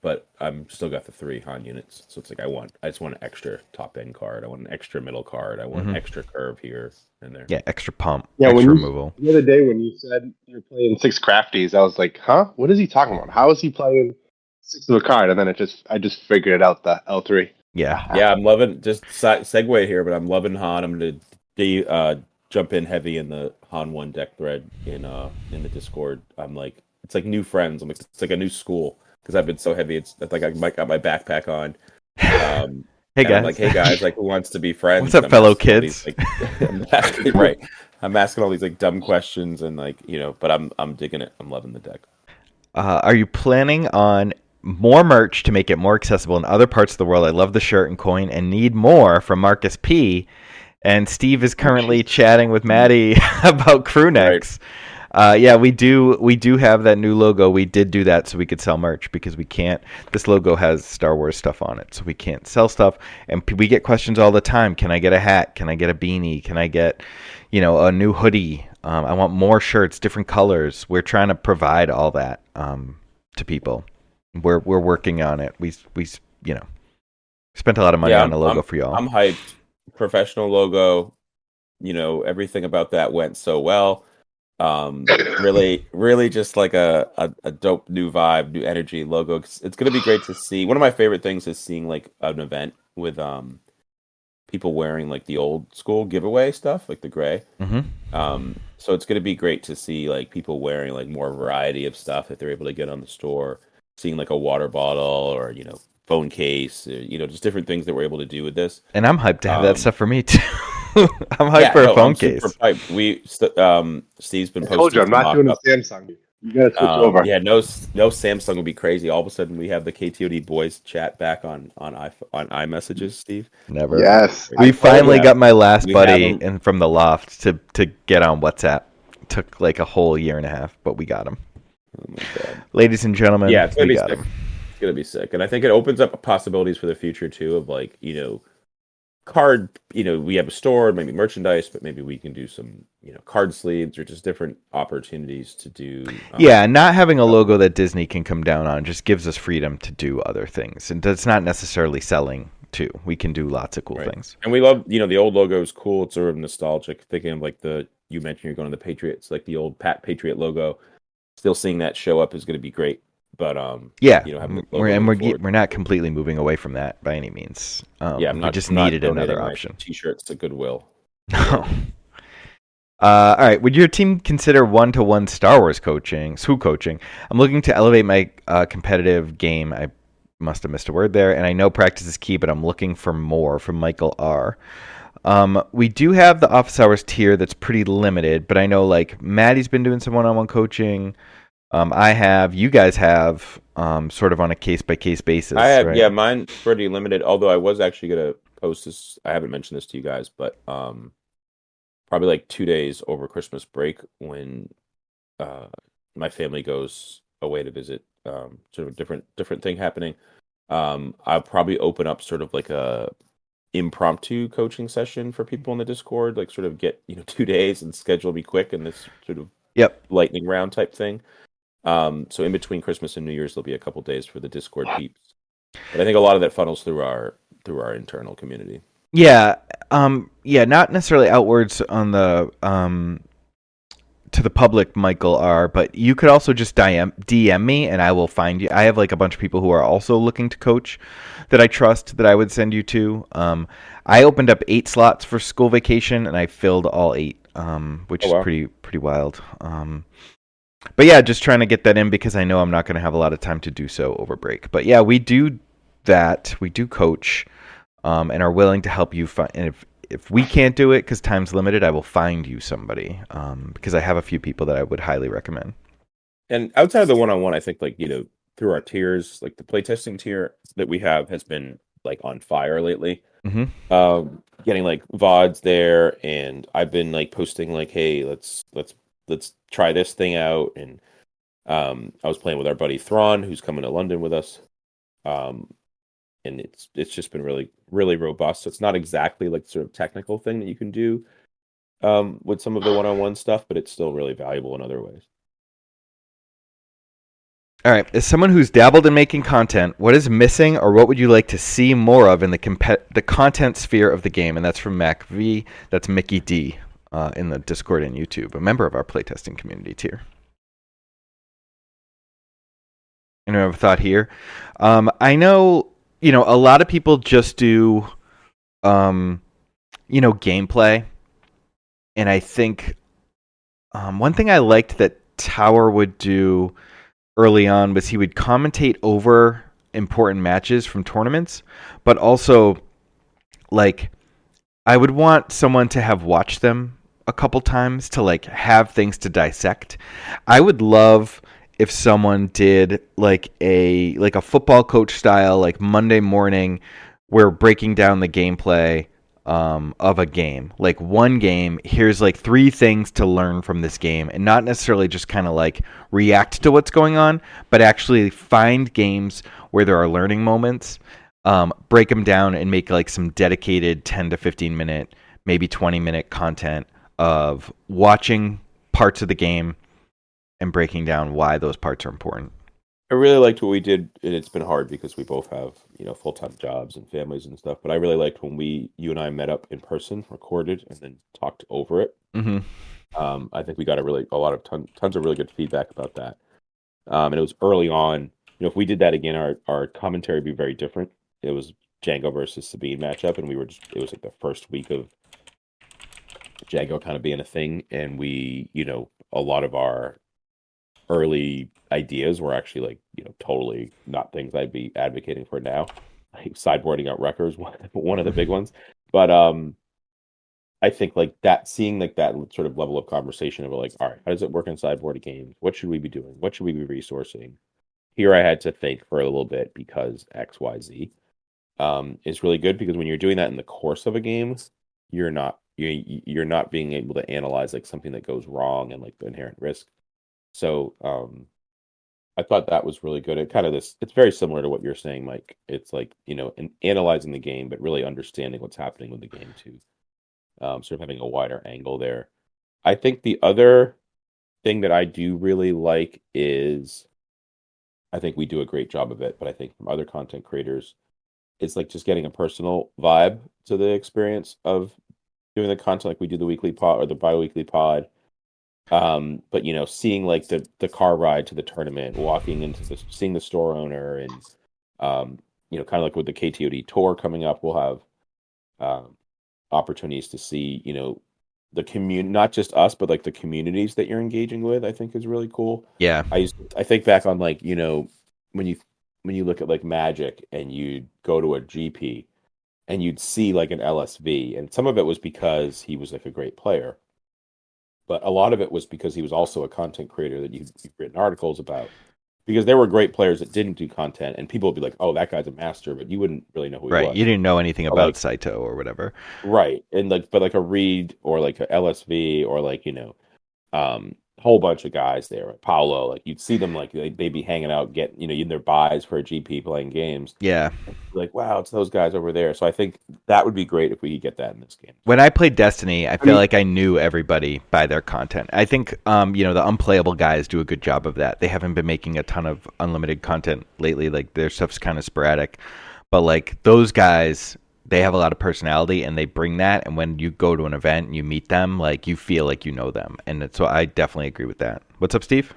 but I'm still got the 3 Han units. So it's like I just want an extra top end card. I want an extra middle card. I want an extra curve here and there. Yeah, extra pump. Yeah, extra removal. The other day when you said you're playing 6 crafties, I was like, huh? What is he talking about? How is he playing 6 of a card? And then I just figured it out, the L3. Yeah. Yeah, I'm loving, just segue here, but I'm loving Han. I'm going to jump in heavy in the Han 1 deck thread in the Discord. I'm like, it's like new friends. I'm like, it's like a new school because I've been so heavy. It's like I might got my backpack on. Hey guys, I'm like, hey guys, like who wants to be friends? What's up, fellow kids? These, like, right. I'm asking all these like dumb questions and like but I'm digging it. I'm loving the deck. Are you planning on more merch to make it more accessible in other parts of the world? I love the shirt and coin and need more from Marcus P. And Steve is currently chatting with Maddie about crew necks. Right. Yeah, we do have that new logo. We did do that so we could sell merch because we can't. This logo has Star Wars stuff on it, so we can't sell stuff. And we get questions all the time. Can I get a hat? Can I get a beanie? Can I get, a new hoodie? I want more shirts, different colors. We're trying to provide all that to people. We're working on it. We spent a lot of money on a logo for y'all. I'm hyped. Professional logo. Everything about that went so well. Really just like a dope new vibe, new energy logo. It's going to be great to see. One of my favorite things is seeing like an event with people wearing like the old school giveaway stuff, like the gray. So it's going to be great to see like people wearing like more variety of stuff that they're able to get on the store, seeing like a water bottle or phone case, or, just different things that we're able to do with this. And I'm hyped to have that stuff for me too. I'm hyped for a phone case. Steve's been posting. I told you I'm not doing a Samsung. You gotta switch over. Yeah, no Samsung would be crazy. All of a sudden, we have the KTOD boys chat back on iMessages. Steve, never. Yes, we finally got my last buddy and from the loft to get on WhatsApp. Took like a whole year and a half, but we got him. Oh my god, ladies and gentlemen, yeah, it's gonna be sick. It's gonna be sick, and I think it opens up possibilities for the future too. Of like card, we have a store, maybe merchandise, but maybe we can do some, card sleeves or just different opportunities to do. Yeah, not having a logo that Disney can come down on just gives us freedom to do other things. And that's not necessarily selling, too. We can do lots of cool things. And we love, the old logo is cool. It's sort of nostalgic. Thinking of like you mentioned you're going to the Patriots, like the old Patriot logo. Still seeing that show up is going to be great. But yeah, we're not completely moving away from that by any means. We just needed another option. T-shirts to Goodwill. All right. Would your team consider one-to-one Star Wars coaching? I'm looking to elevate my competitive game. I must have missed a word there, and I know practice is key, but I'm looking for more. From Michael R. We do have the office hours tier that's pretty limited, but I know like Maddie's been doing some one-on-one coaching. You guys have, sort of on a case-by-case basis. I have, right? Yeah, mine's pretty limited, although I was actually going to post this. I haven't mentioned this to you guys, but probably like 2 days over Christmas break when my family goes away to visit, sort of a different thing happening. I'll probably open up sort of like a impromptu coaching session for people in the Discord, like sort of get 2 days and schedule me quick in this sort of lightning round type thing. So in between Christmas and New Year's, there'll be a couple days for the Discord peeps. But I think a lot of that funnels through our internal community. Yeah, not necessarily outwards on the to the public, Michael R. But you could also just DM me, and I will find you. I have like a bunch of people who are also looking to coach that I trust that I would send you to. I opened up 8 slots for school vacation, and I filled all 8, which is pretty wild. But yeah, just trying to get that in because I know I'm not going to have a lot of time to do so over break. But yeah, we do that. We do coach, and are willing to help you find. And if we can't do it because time's limited, I will find you somebody. Because I have a few people that I would highly recommend. And outside of the one-on-one, I think like through our tiers, like the playtesting tier that we have has been like on fire lately. Mm-hmm. Getting like VODs there, and I've been like posting like, hey, let's let's try this thing out. And I was playing with our buddy Thrawn, who's coming to London with us. And it's just been really, really robust. So it's not exactly like sort of technical thing that you can do with some of the one-on-one stuff, but it's still really valuable in other ways. All right. As someone who's dabbled in making content, what is missing or what would you like to see more of in the content sphere of the game? And that's from Mac V. That's Mickey D in the Discord and YouTube, a member of our playtesting community tier. Anyone have a thought here? I know, a lot of people just do, gameplay. And I think one thing I liked that Tower would do early on was he would commentate over important matches from tournaments, but also, like, I would want someone to have watched them a couple times to, like, have things to dissect. I would love if someone did like a football coach style, like Monday morning, we're breaking down the gameplay of a game. Like one game, here's like 3 things to learn from this game, and not necessarily just kind of like react to what's going on, but actually find games where there are learning moments, break them down and make like some dedicated 10 to 15 minute, maybe 20-minute content of watching parts of the game and breaking down why those parts are important. I really liked what we did, and it's been hard because we both have, full-time jobs and families and stuff, but I really liked when you and I met up in person, recorded, and then talked over it. Mm-hmm. I think we got tons of really good feedback about that. And it was early on. If we did that again, our commentary would be very different. It was Django versus Sabine matchup, and it was like the first week of Django kind of being a thing, and we, a lot of our early ideas were actually like, totally not things I'd be advocating for now. Like sideboarding out Rutgers, one of the big ones. But I think like that, seeing like that sort of level of conversation of like, all right, how does it work in sideboard games? What should we be doing? What should we be resourcing? Here I had to think for a little bit because XYZ is really good, because when you're doing that in the course of a game, you're not being able to analyze like something that goes wrong and like the inherent risk. So I thought that was really good. It's very similar to what you're saying, Mike. It's like, analyzing the game, but really understanding what's happening with the game too. Sort of having a wider angle there. I think the other thing that I do really like is, I think we do a great job of it, but I think from other content creators, it's like just getting a personal vibe to the experience of doing the content, like we do the weekly pod or the bi-weekly pod. But seeing like the car ride to the tournament, walking into seeing the store owner, and kind of like with the KTOD tour coming up, we'll have opportunities to see the community, not just us, but like the communities that you're engaging with. I think is really cool. Yeah, I think back on like when you look at like Magic and you go to a GP and you'd see like an LSV, and some of it was because he was like a great player. But a lot of it was because he was also a content creator that you've written articles about. Because there were great players that didn't do content, and people would be like, "Oh, that guy's a master," but you wouldn't really know who he was. Right, you didn't know anything about Saito or whatever. Right, and but like a Reed or like a LSV or like whole bunch of guys there, like Paolo, like you'd see them like they'd be hanging out, in their buys for a GP playing games. Yeah, like wow, it's those guys over there. So I think that would be great if we could get that in this game. When I played Destiny, I feel like I knew everybody by their content. I think the unplayable guys do a good job of that. They haven't been making a ton of unlimited content lately. Like their stuff's kind of sporadic, but like those guys, they have a lot of personality and they bring that. And when you go to an event and you meet them, like you feel like you know them. And so I definitely agree with that. What's up, Steve?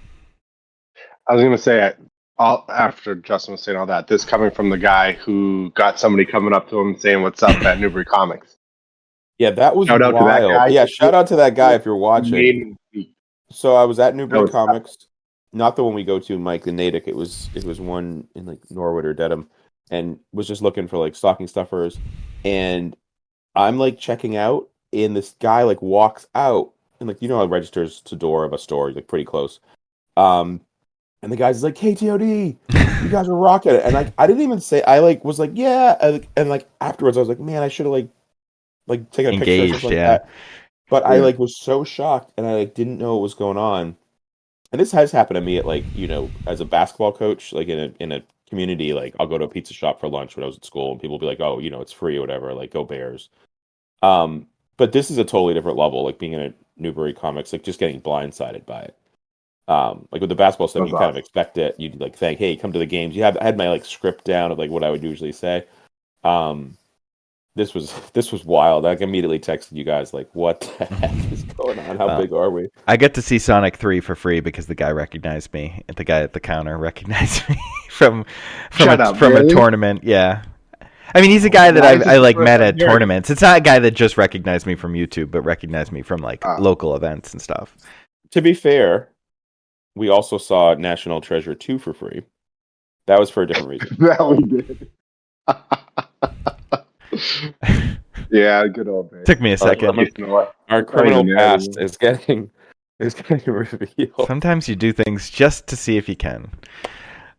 I was going to say, after Justin was saying all that, this coming from the guy who got somebody coming up to him and saying, "What's up?" at Newbury Comics. Yeah, that was wild. That guy. Yeah, shout out to that guy if you're watching. So I was at Newbury Comics, not the one we go to, Mike, the Natick. It was one in like Norwood or Dedham, and was just looking for like stocking stuffers. And I'm like checking out, and this guy like walks out, and like how it registers to door of a store, like pretty close. And the guy's like, KTOD, you guys are rocking it. And I didn't even say, I like was like, yeah. And like afterwards, I was like, man, I should have like taken a picture or something like that. But I was so shocked, and I didn't know what was going on. And this has happened to me at as a basketball coach, like in a community, like I'll go to a pizza shop for lunch when I was at school, and people will be like, "Oh, it's free or whatever." Like, go Bears. But this is a totally different level. Like being in a Newbury Comics, like just getting blindsided by it. Like with the basketball stuff, you kind of expect it. You'd think, "Hey, come to the games." I had my script down of what I would usually say. This was wild. I immediately texted you guys what the heck is going on? How big are we? I get to see Sonic 3 for free because the guy recognized me. The guy at the counter recognized me from a tournament. Yeah. I mean, he's a guy that I met at tournaments. It's not a guy that just recognized me from YouTube, but recognized me from local events and stuff. To be fair, we also saw National Treasure 2 for free. That was for a different reason. That we did. Yeah, good old man. Took me a second. Our criminal past is getting revealed. Sometimes you do things just to see if you can.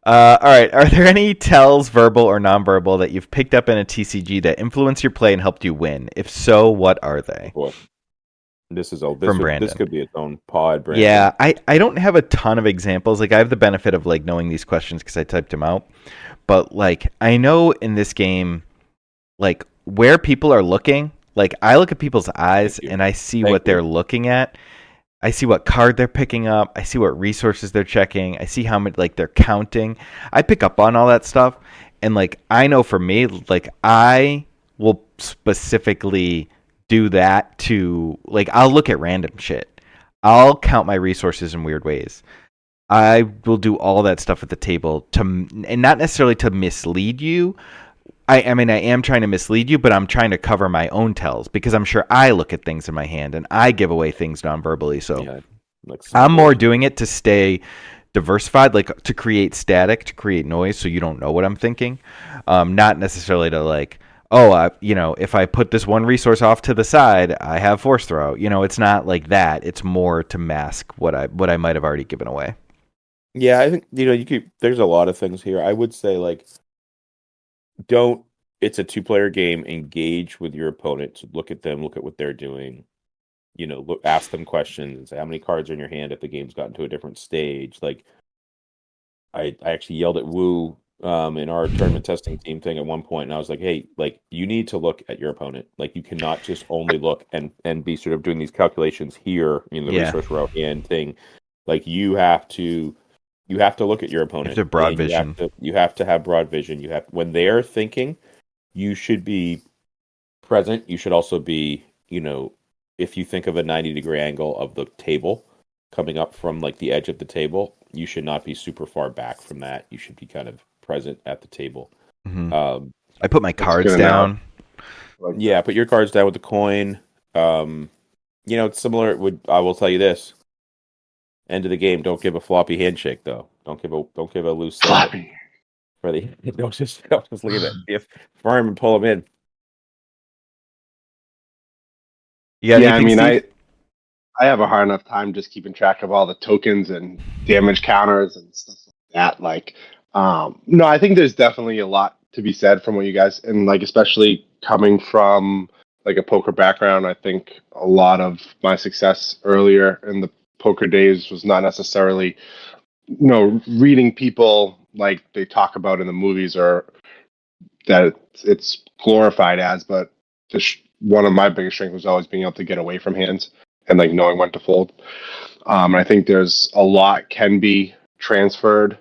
All right. Are there any tells, verbal or nonverbal, that you've picked up in a TCG that influenced your play and helped you win? If so, what are they? Boy. This could be its own pod, Brandon. Yeah, I don't have a ton of examples. I have the benefit of knowing these questions because I typed them out. But I know in this game, where people are looking. I look at people's eyes and I see what they're looking at. I see what card they're picking up. I see what resources they're checking. I see how much they're counting. I pick up on all that stuff, and I know for me, I will specifically do that to I'll look at random shit. I'll count my resources in weird ways. I will do all that stuff at the table and not necessarily to mislead you. I mean, I am trying to mislead you, but I'm trying to cover my own tells because I'm sure I look at things in my hand and I give away things non-verbally. So I'm more doing it to stay diversified, to create static, to create noise, so you don't know what I'm thinking. Not necessarily to if I put this one resource off to the side, I have force throw. It's not like that. It's more to mask what I might have already given away. Yeah, I think there's a lot of things here. I would say it's a 2-player game. Engage with your opponent. Look at them. Look at what they're doing. Ask them questions. How many cards are in your hand if the game's gotten to a different stage? I actually yelled at Wu in our tournament testing team thing at one point, and I was like, "Hey, you need to look at your opponent. You cannot just only look and be sort of doing these calculations here in the resource row and thing. You have to look at your opponent. You have to have broad vision. You have to have broad vision. When they're thinking, you should be present. You should also be, if you think of a 90-degree angle of the table coming up from the edge of the table, you should not be super far back from that. You should be kind of present at the table. Mm-hmm. I put my cards down. Yeah, put your cards down with the coin. It's similar. I will tell you this. End of the game. Don't give a floppy handshake, though. Don't give a loose floppy. Don't just leave it. If farm and pull them in. Yeah, I mean, Steve? I have a hard enough time just keeping track of all the tokens and damage counters and stuff like that. No, I think there's definitely a lot to be said from what you guys, and especially coming from a poker background. I think a lot of my success earlier in the poker days was not necessarily, reading people like they talk about in the movies or that it's glorified as, but one of my biggest strengths was always being able to get away from hands and knowing when to fold. I think there's a lot can be transferred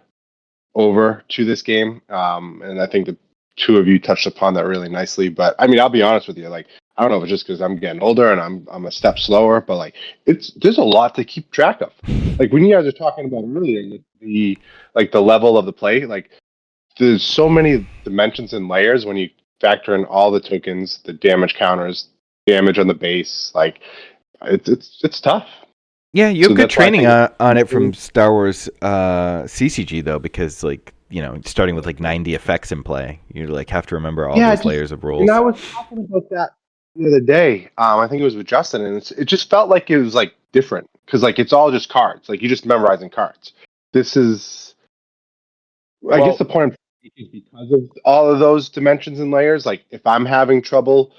over to this game, and I think the two of you touched upon that really nicely. But I mean, I'll be honest with you, I don't know if it's just because I'm getting older and I'm a step slower, but there's a lot to keep track of. When you guys are talking about earlier, the level of the play, there's so many dimensions and layers when you factor in all the tokens, the damage counters, damage on the base. It's tough. Yeah, you have good training on it from Star Wars CCG though, because starting with 90 effects in play, you have to remember all those layers of rules. I was talking about that the other day. I think it was with Justin, and it just felt like it was different because it's all just cards. You're just memorizing cards. This is, I guess the point is because of all of those dimensions and layers. If I'm having trouble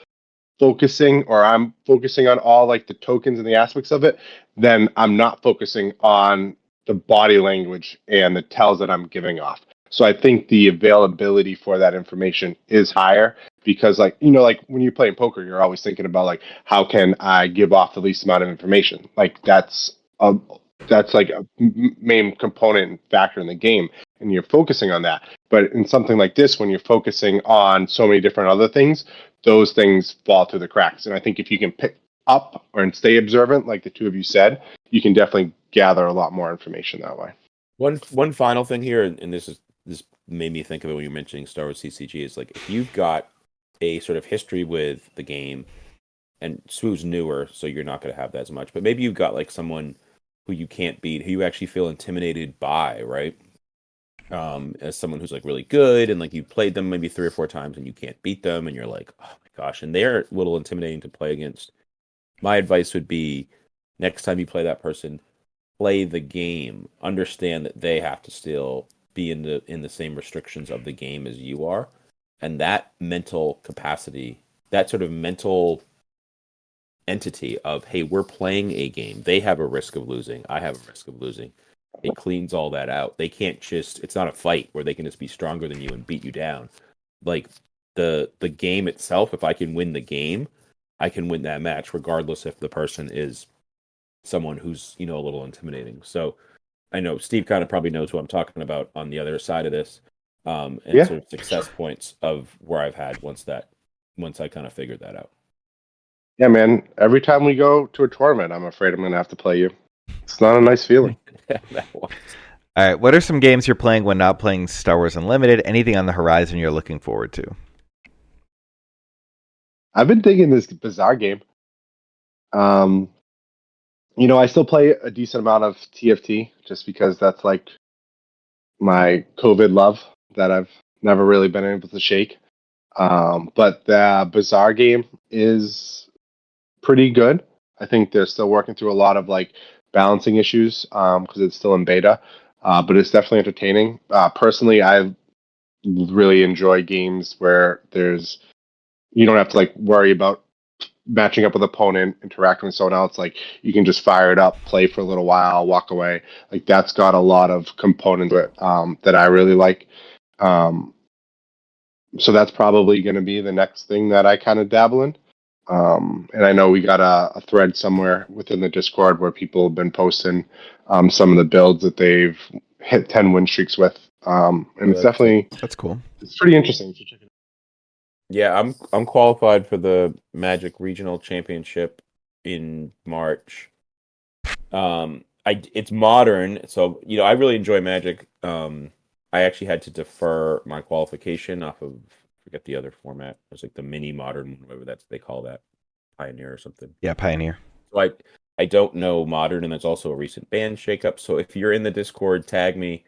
focusing, or I'm focusing on all like the tokens and the aspects of it, then I'm not focusing on the body language and the tells that I'm giving off. So I think the availability for that information is higher because, like, like when you're playing poker, you're always thinking about like, how can I give off the least amount of information? Like that's like a main component and factor in the game, and you're focusing on that. But in something like this, when you're focusing on so many different other things, those things fall through the cracks. And I think if you can pick up and stay observant, like the two of you said, you can definitely gather a lot more information that way. One final thing here, and this made me think of it when you were mentioning Star Wars CCG, is like if you've got a sort of history with the game, and Swoo's newer, so you're not going to have that as much, but maybe you've got like someone who you can't beat, who you actually feel intimidated by, right? As someone who's like really good, and like you played them maybe 3 or 4 times and you can't beat them, and you're like, oh my gosh, and they're a little intimidating to play against. My advice would be, next time you play that person, play the game. Understand that they have to still be in the same restrictions of the game as you are, and that mental capacity, that sort of mental entity of, hey, we're playing a game. They have a risk of losing. I have a risk of losing. It cleans all that out. They can't just, it's not a fight where they can just be stronger than you and beat you down. Like the game itself, if I can win the game, I can win that match regardless if the person is someone who's, a little intimidating. So I know Steve kind of probably knows who I'm talking about on the other side of this. And sort of success points of where I've had once I kind of figured that out. Yeah, man. Every time we go to a tournament, I'm afraid I'm going to have to play you. It's not a nice feeling. All right. What are some games you're playing when not playing Star Wars Unlimited? Anything on the horizon you're looking forward to? I've been digging this Bazaar game. I still play a decent amount of TFT just because that's like my COVID love that I've never really been able to shake. But the Bazaar game is pretty good. I think they're still working through a lot of like balancing issues because it's still in beta, but it's definitely entertaining. Personally, I really enjoy games where you don't have to like worry about matching up with an opponent, interacting with someone else. Like you can just fire it up, play for a little while, walk away. Like that's got a lot of components to it, that I really like. So that's probably going to be the next thing that I kind of dabble in. And I know we got a thread somewhere within the Discord where people have been posting some of the builds that they've hit 10 win streaks with. And it's definitely, that's cool. It's pretty interesting. So check it out. Yeah, I'm qualified for the Magic Regional Championship in March. It's modern, so I really enjoy Magic. I actually had to defer my qualification off of, I forget the other format. It was like the mini modern, whatever they call that, Pioneer or something. Yeah, Pioneer. So I don't know modern, and there's also a recent ban shakeup. So if you're in the Discord, tag me,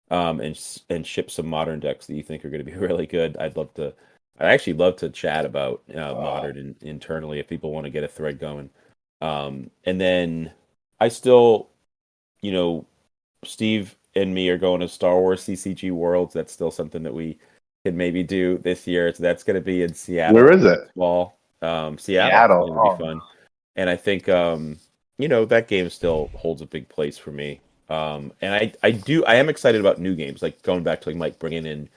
and ship some modern decks that you think are going to be really good. I'd actually love to chat about modern internally if people want to get a thread going. And then I still, Steve and me are going to Star Wars CCG Worlds. That's still something that we can maybe do this year. So that's going to be in Seattle. Where is it? Fall. Seattle. Seattle. It's going to be fun. And I think, that game still holds a big place for me. And I am excited about new games, like going back to like Mike bringing in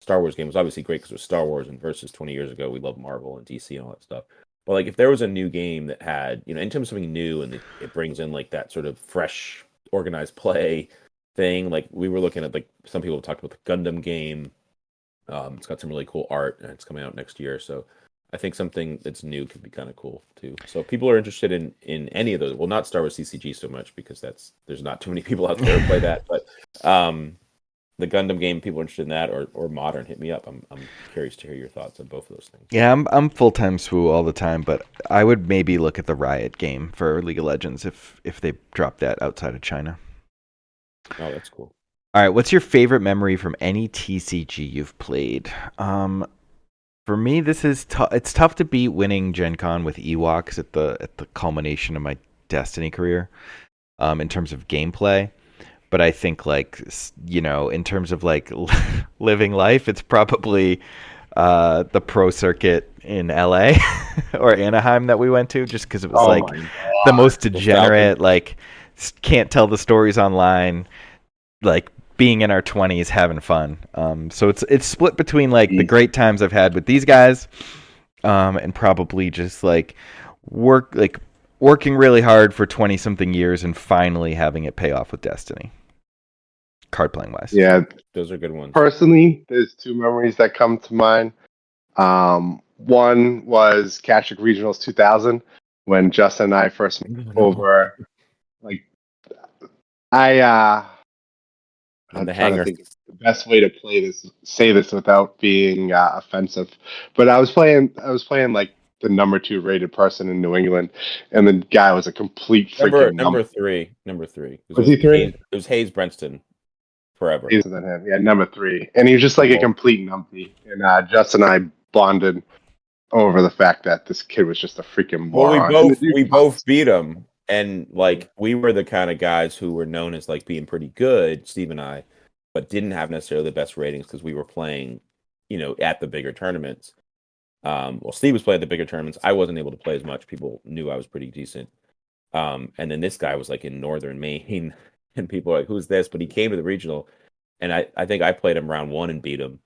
Star Wars game was obviously great because it was Star Wars and versus 20 years ago. We love Marvel and DC and all that stuff. But like if there was a new game that had, anytime something new and it brings in like that sort of fresh, organized play thing, like we were looking at, like some people have talked about the Gundam game. It's got some really cool art and it's coming out next year. So I think something that's new could be kind of cool too. So if people are interested in any of those, well, not Star Wars CCG so much because there's not too many people out there who play that, but the Gundam game, people are interested in that, or modern, hit me up. I'm curious to hear your thoughts on both of those things. Yeah, I'm full-time SWU all the time, but I would maybe look at the Riot game for League of Legends if they drop that outside of China. Oh, that's cool. All right, what's your favorite memory from any TCG you've played? For me, this is it's tough to beat winning Gen Con with Ewoks at the culmination of my Destiny career, in terms of gameplay. But I think, like, in terms of like living life, it's probably the pro circuit in LA or Anaheim that we went to, just because it was the most degenerate, like can't tell the stories online, like being in our 20s having fun. So it's split between like the great times I've had with these guys, and probably just like working really hard for 20 something years and finally having it pay off with Destiny. Card playing wise. Yeah, those are good ones. Personally, there's two memories that come to mind. One was Catrick Regionals 2000 when Justin and I first met over. Like, I'm trying to think the best way to say this without being offensive. But I was playing like the number 2 rated person in New England, and the guy was a complete freaking number three. Was he 3? It was Hayes Brenston. Forever. Yeah, number 3, and he was just like a complete numpty. And Justin and I bonded over the fact that this kid was just a freaking moron. Well, we both beat him, and like we were the kind of guys who were known as like being pretty good, Steve and I, but didn't have necessarily the best ratings because we were playing, at the bigger tournaments. Well, Steve was playing at the bigger tournaments. I wasn't able to play as much. People knew I was pretty decent. And then this guy was like in northern Maine. And people are like, who's this? But he came to the regional, and I think I played him round 1 and beat him.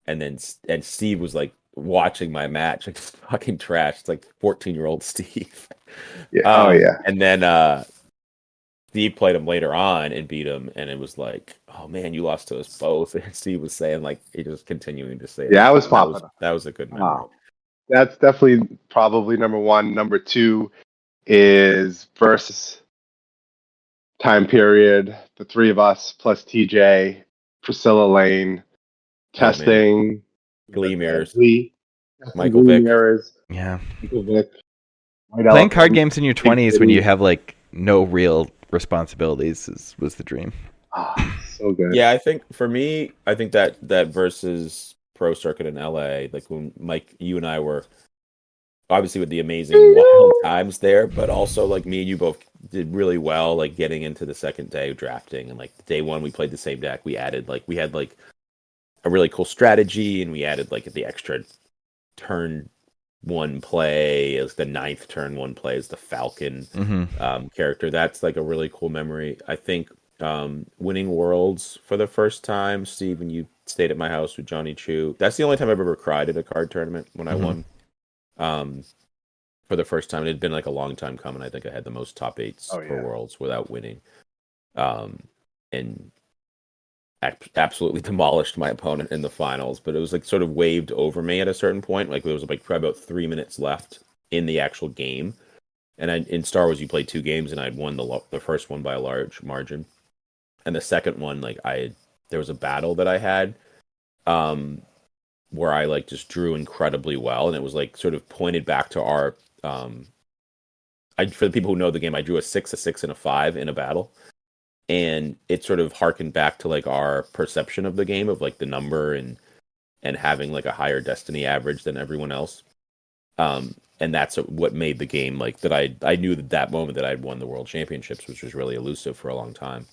And Steve was like watching my match, like fucking trash. It's like 14-year-old Steve. Yeah. Yeah. And then Steve played him later on and beat him, and it was like, oh man, you lost to us both. And Steve was saying like he was continuing to say, yeah, I was popping. That was a good memory. Wow. That's definitely probably number 1. Number 2 is versus time period, the 3 of us plus TJ, Priscilla Lane, testing, Glee mirrors, Michael Vick. Yeah. Michael Vick. Playing card games in your 20s when you have like no real responsibilities was the dream. So good. Yeah, I think for me, that versus pro circuit in LA, like when Mike, you and I were obviously with the amazing wild times there, but also like me and you both did really well, like getting into the second day drafting, and like day 1 we played the same deck. We had a really cool strategy, and we added like the extra turn 1 play as the 9th turn 1 play as the Falcon character. That's like a really cool memory. I think winning Worlds for the first time, Steve, and you stayed at my house with Johnny Chu. That's the only time I've ever cried at a card tournament when I won. For the first time. It had been like a long time coming. I think I had the most top 8s for Worlds without winning. And absolutely demolished my opponent in the finals, but it was like sort of waved over me at a certain point. Like there was like probably about 3 minutes left in the actual game. And in Star Wars, you played 2 games, and I'd won the first one by a large margin. And the second one, like there was a battle that I had, where I like just drew incredibly well, and it was like sort of pointed back to our. For the people who know the game, I drew a 6, and a 5 in a battle, and it sort of harkened back to like our perception of the game of like the number and having like a higher Destiny average than everyone else. And that's what made the game like that. I knew that moment that I'd won the World Championships, which was really elusive for a long time.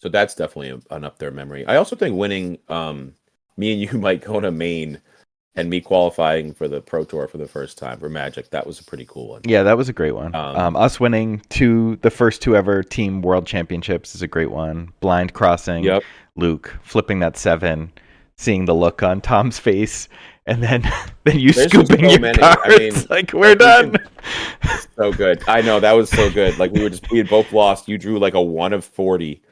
So that's definitely an up there memory. I also think winning, me and you might go to Maine, and me qualifying for the Pro Tour for the first time for Magic, that was a pretty cool one. Yeah, that was a great one. Us winning the first 2 ever Team World Championships is a great one. Blind crossing, Luke flipping that 7, seeing the look on Tom's face, and then you scooping your cards. I mean, like, we're done. So good. I know, that was so good. Like we had both lost. You drew like a 1 of 40.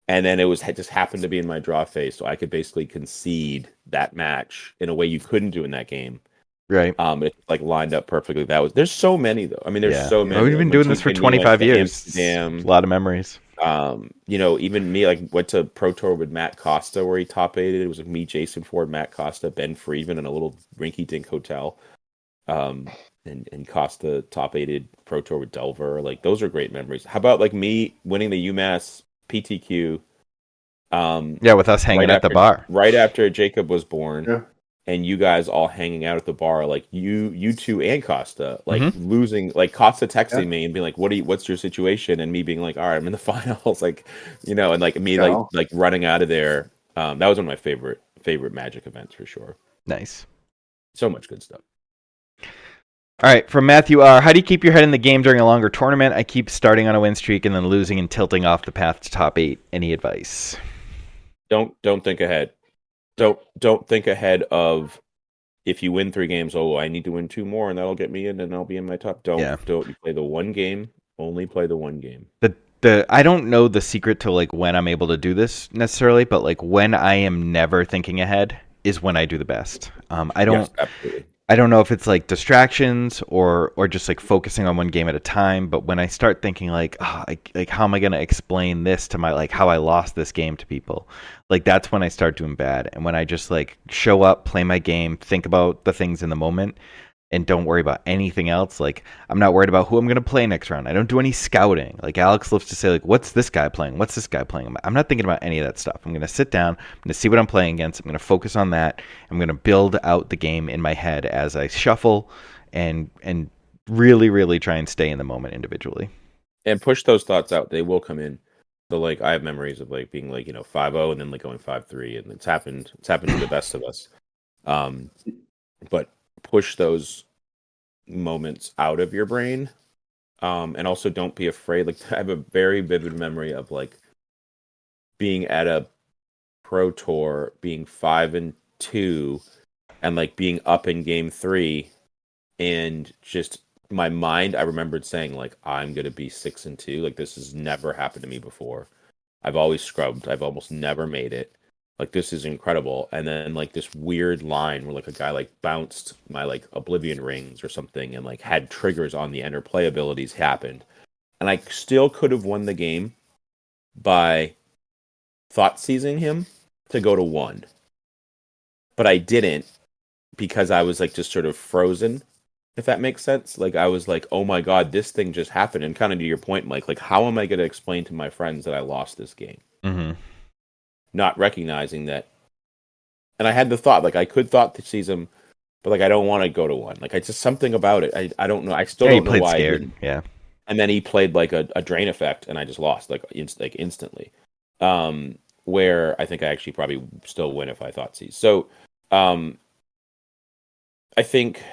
And then it just happened to be in my draw phase, so I could basically concede that match in a way you couldn't do in that game. Right. It like lined up perfectly. There's so many though. I mean, there's so many. We've been doing this for 25 years. A lot of memories. Even me, like went to Pro Tour with Matt Costa where he top 8'd. It was me, Jason Ford, Matt Costa, Ben Friedman in a little rinky-dink hotel. And Costa top 8'd Pro Tour with Delver. Like those are great memories. How about like me winning the UMass PTQ? With us hanging at the bar right after Jacob was born, and you guys all hanging out at the bar, like you two and Costa, like losing, like Costa texting me and being like, what's your situation? And me being like, all right, I'm in the finals, like, and like me like running out of there. That was one of my favorite Magic events for sure. Nice. So much good stuff. All right, from Matthew R. How do you keep your head in the game during a longer tournament? I keep starting on a win streak and then losing and tilting off the path to top 8. Any advice? Don't think ahead. Don't think ahead of if you win 3 games. Oh, I need to win 2 more, and that'll get me in, and I'll be in my top. Don't you play the one game. Only play the one game. I don't know the secret to like when I'm able to do this necessarily, but like when I am never thinking ahead is when I do the best. Yes, absolutely. I don't know if it's like distractions or just like focusing on one game at a time. But when I start thinking like, like how am I going to explain this to my like how I lost this game to people, like that's when I start doing bad. And when I just like show up, play my game, think about the things in the moment, and don't worry about anything else. Like I'm not worried about who I'm going to play next round. I don't do any scouting. Like Alex loves to say, like, what's this guy playing? What's this guy playing? I'm not thinking about any of that stuff. I'm going to sit down. I'm going to see what I'm playing against. I'm going to focus on that. I'm going to build out the game in my head as I shuffle and really, really try and stay in the moment individually. And push those thoughts out. They will come in. So like I have memories of like being like 5-0 and then like going 5-3, and it's happened to the best of us. But push those moments out of your brain, and also don't be afraid. Like I have a very vivid memory of like being at a pro tour, being 5-2, and like being up in game 3, and just my mind, I remembered saying like I'm gonna be 6-2. Like this has never happened to me before. I've always scrubbed. I've almost never made it. Like this is incredible. And then like this weird line where like a guy like bounced my like Oblivion rings or something and like had triggers on the enter play abilities happened. And I still could have won the game by thought seizing him to go to 1. But I didn't because I was like just sort of frozen, if that makes sense. Like I was like, oh my God, this thing just happened. And kind of to your point, Mike, like how am I going to explain to my friends that I lost this game? Mm-hmm. Not recognizing that. And I had the thought, like I could thought to seize him, but like I don't want to go to 1. Like it's just something about it. I don't know. I still don't know why. Scared. Yeah. And then he played like a drain effect, and I just lost like instantly. Where I think I actually probably still win if I thought seize. So I think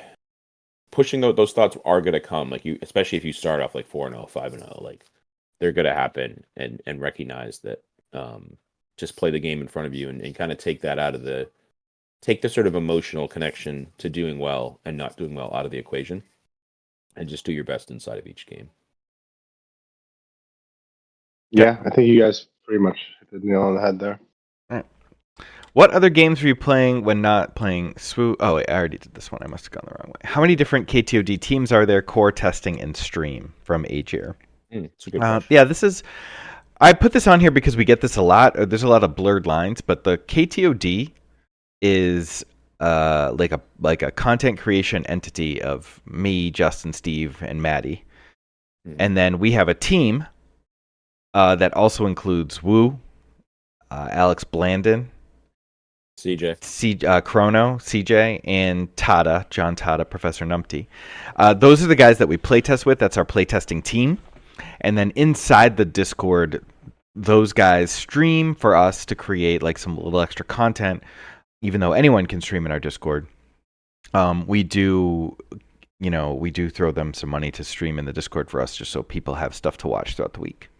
pushing those thoughts are going to come, like you, especially if you start off like 4-0, 5-0, like they're going to happen, and recognize that. Just play the game in front of you and kind of take the sort of emotional connection to doing well and not doing well out of the equation, and just do your best inside of each game. Yeah, I think you guys pretty much hit the nail on the head there. All right. What other games were you playing when not playing Swoo? Oh, wait, I already did this one. I must have gone the wrong way. How many different KTOD teams are there? Core, testing, and stream from Aegir. It's a good question. Yeah, this is... I put this on here because we get this a lot. There's a lot of blurred lines, but the KTOD is like a content creation entity of me, Justin, Steve, and Maddie. And then we have a team that also includes Woo, Alex Blandon, Chrono, CJ, and John Tada, Professor Numpty. Those are the guys that we playtest with. That's our playtesting team. And then inside the Discord, those guys stream for us to create like some little extra content, even though anyone can stream in our Discord. We do throw them some money to stream in the Discord for us, just so people have stuff to watch throughout the week.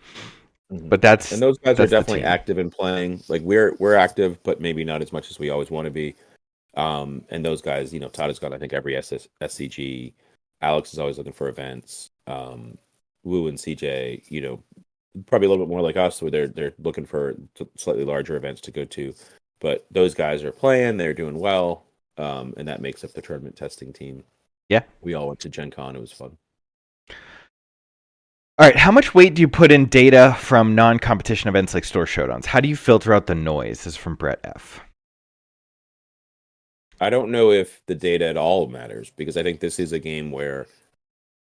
Mm-hmm. But and those guys are definitely active in playing. Like we're active, but maybe not as much as we always want to be. And those guys, Todd has got I think every SCG. Alex is always looking for events. Woo and CJ, probably a little bit more like us, where they're looking for slightly larger events to go to. But those guys are playing; they're doing well, and that makes up the tournament testing team. Yeah, we all went to Gen Con; it was fun. All right, how much weight do you put in data from non-competition events like store showdowns? How do you filter out the noise? This is from Brett F. I don't know if the data at all matters, because I think this is a game where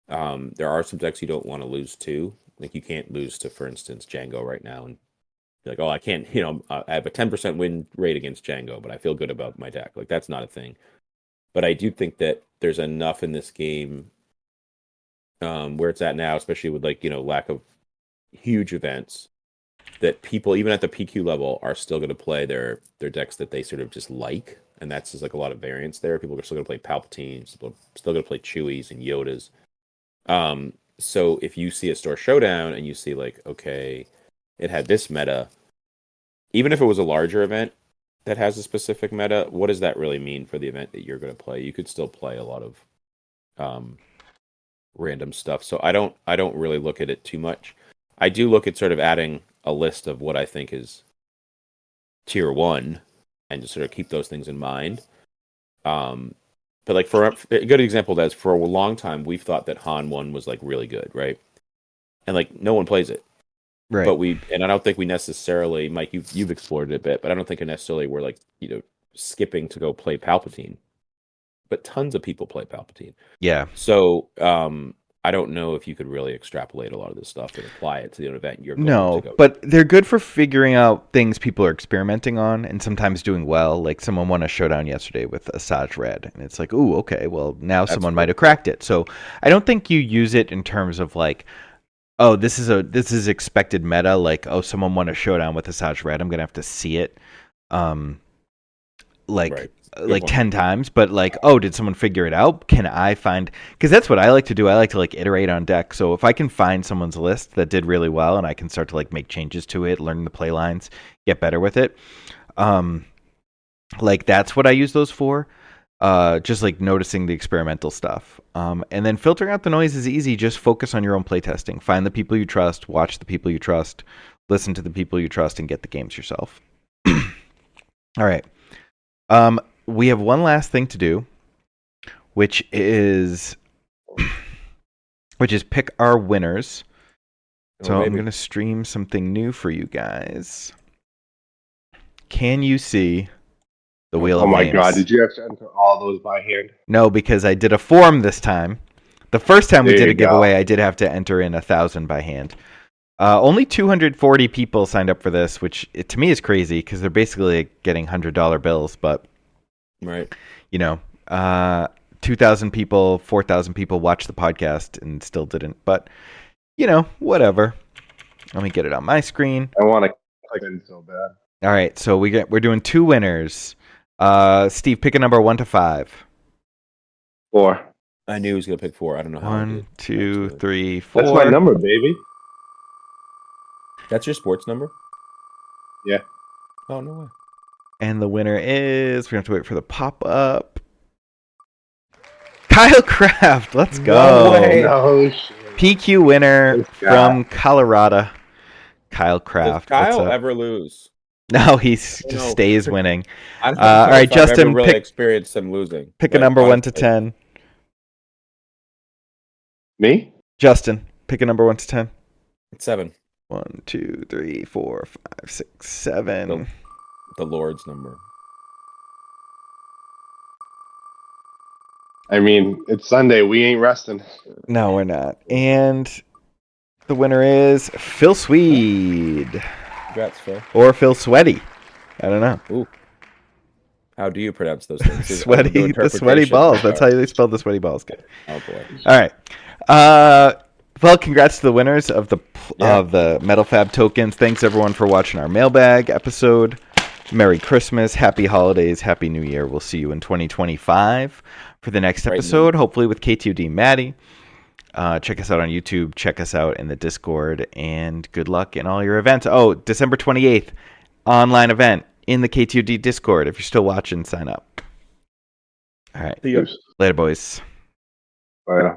there are some decks you don't want to lose to. Like you can't lose to, for instance, Django right now, and be like, oh, I can't. I have a 10% win rate against Django, but I feel good about my deck. Like that's not a thing. But I do think that there's enough in this game where it's at now, especially with lack of huge events, that people even at the PQ level are still going to play their decks that they sort of just like, and that's just like a lot of variance there. People are still going to play Palpatine, still going to play Chewies and Yodas. So if you see a store showdown and you see like, okay, it had this meta, even if it was a larger event that has a specific meta, what does that really mean for the event that you're going to play? You could still play a lot of random stuff. So I don't really look at it too much. I do look at sort of adding a list of what I think is tier 1 and just sort of keep those things in mind. But like for a good example of that is for a long time we've thought that Han 1 was like really good, right? And like no one plays it. Right. But I don't think we necessarily, Mike, you've explored it a bit, but I don't think necessarily we're like, skipping to go play Palpatine. But tons of people play Palpatine. Yeah. So I don't know if you could really extrapolate a lot of this stuff and apply it to the event you're going to go. But they're good for figuring out things people are experimenting on and sometimes doing well. Like someone won a showdown yesterday with Asajj Red, and it's like, ooh, okay, well now someone might have cracked it. So I don't think you use it in terms of like, oh, this is expected meta. Like, oh, someone won a showdown with Asajj Red, I'm gonna have to see it. Like 10 times, but like, oh, did someone figure it out? Can I find, because that's what I like to do. I like to like iterate on deck. So if I can find someone's list that did really well and I can start to like make changes to it, learn the play lines, get better with it. Like that's what I use those for. Just like noticing the experimental stuff. And then filtering out the noise is easy. Just focus on your own play testing. Find the people you trust, watch the people you trust, listen to the people you trust, and get the games yourself. All right. We have one last thing to do, which is pick our winners. So I'm going to stream something new for you guys. Can you see the wheel of names? Oh my God, did you have to enter all those by hand? No, because I did a form this time. The first time we did a giveaway, I did have to enter in 1,000 by hand. Only 240 people signed up for this, which to me is crazy because they're basically like getting $100 bills, but right, 2,000 people, 4,000 people watched the podcast and still didn't. But whatever. Let me get it on my screen. I want to click in so bad. All right, so we're doing 2 winners. Steve, pick a number 1 to 5. 4. I knew he was gonna pick 4. I don't know how. 1, 2, 3, 4. That's my number, baby. That's your sports number? Yeah. Oh, no way. And the winner is, we have to wait for the pop-up. Kyle Kraft, let's go. No way. No shit. PQ winner from Colorado. Kyle Kraft. Does Kyle ever lose? No, he just stays winning. I don't all right, Justin, I've really experienced him losing. Pick a number 1 to 10. Me? Justin, pick a number 1 to 10. It's 7. 1, 2, 3, 4, 5, 6, 7. The Lord's number. I mean, it's Sunday. We ain't resting. No, we're not. And the winner is Phil Swede. Congrats, Phil. Or Phil Sweaty. I don't know. Ooh. How do you pronounce those things? Sweaty, the sweaty balls. That's how they spell the sweaty balls. Good. Oh boy. All right. Well, congrats to the winners of the Metal Fab tokens. Thanks everyone for watching our mailbag episode. Merry Christmas, Happy Holidays, Happy New Year. We'll see you in 2025 for the next episode, hopefully with KTOD Maddie. Check us out on YouTube. Check us out in the Discord. And good luck in all your events. Oh, December 28th, online event in the KTOD Discord. If you're still watching, sign up. All right. See you. Later, boys. Bye.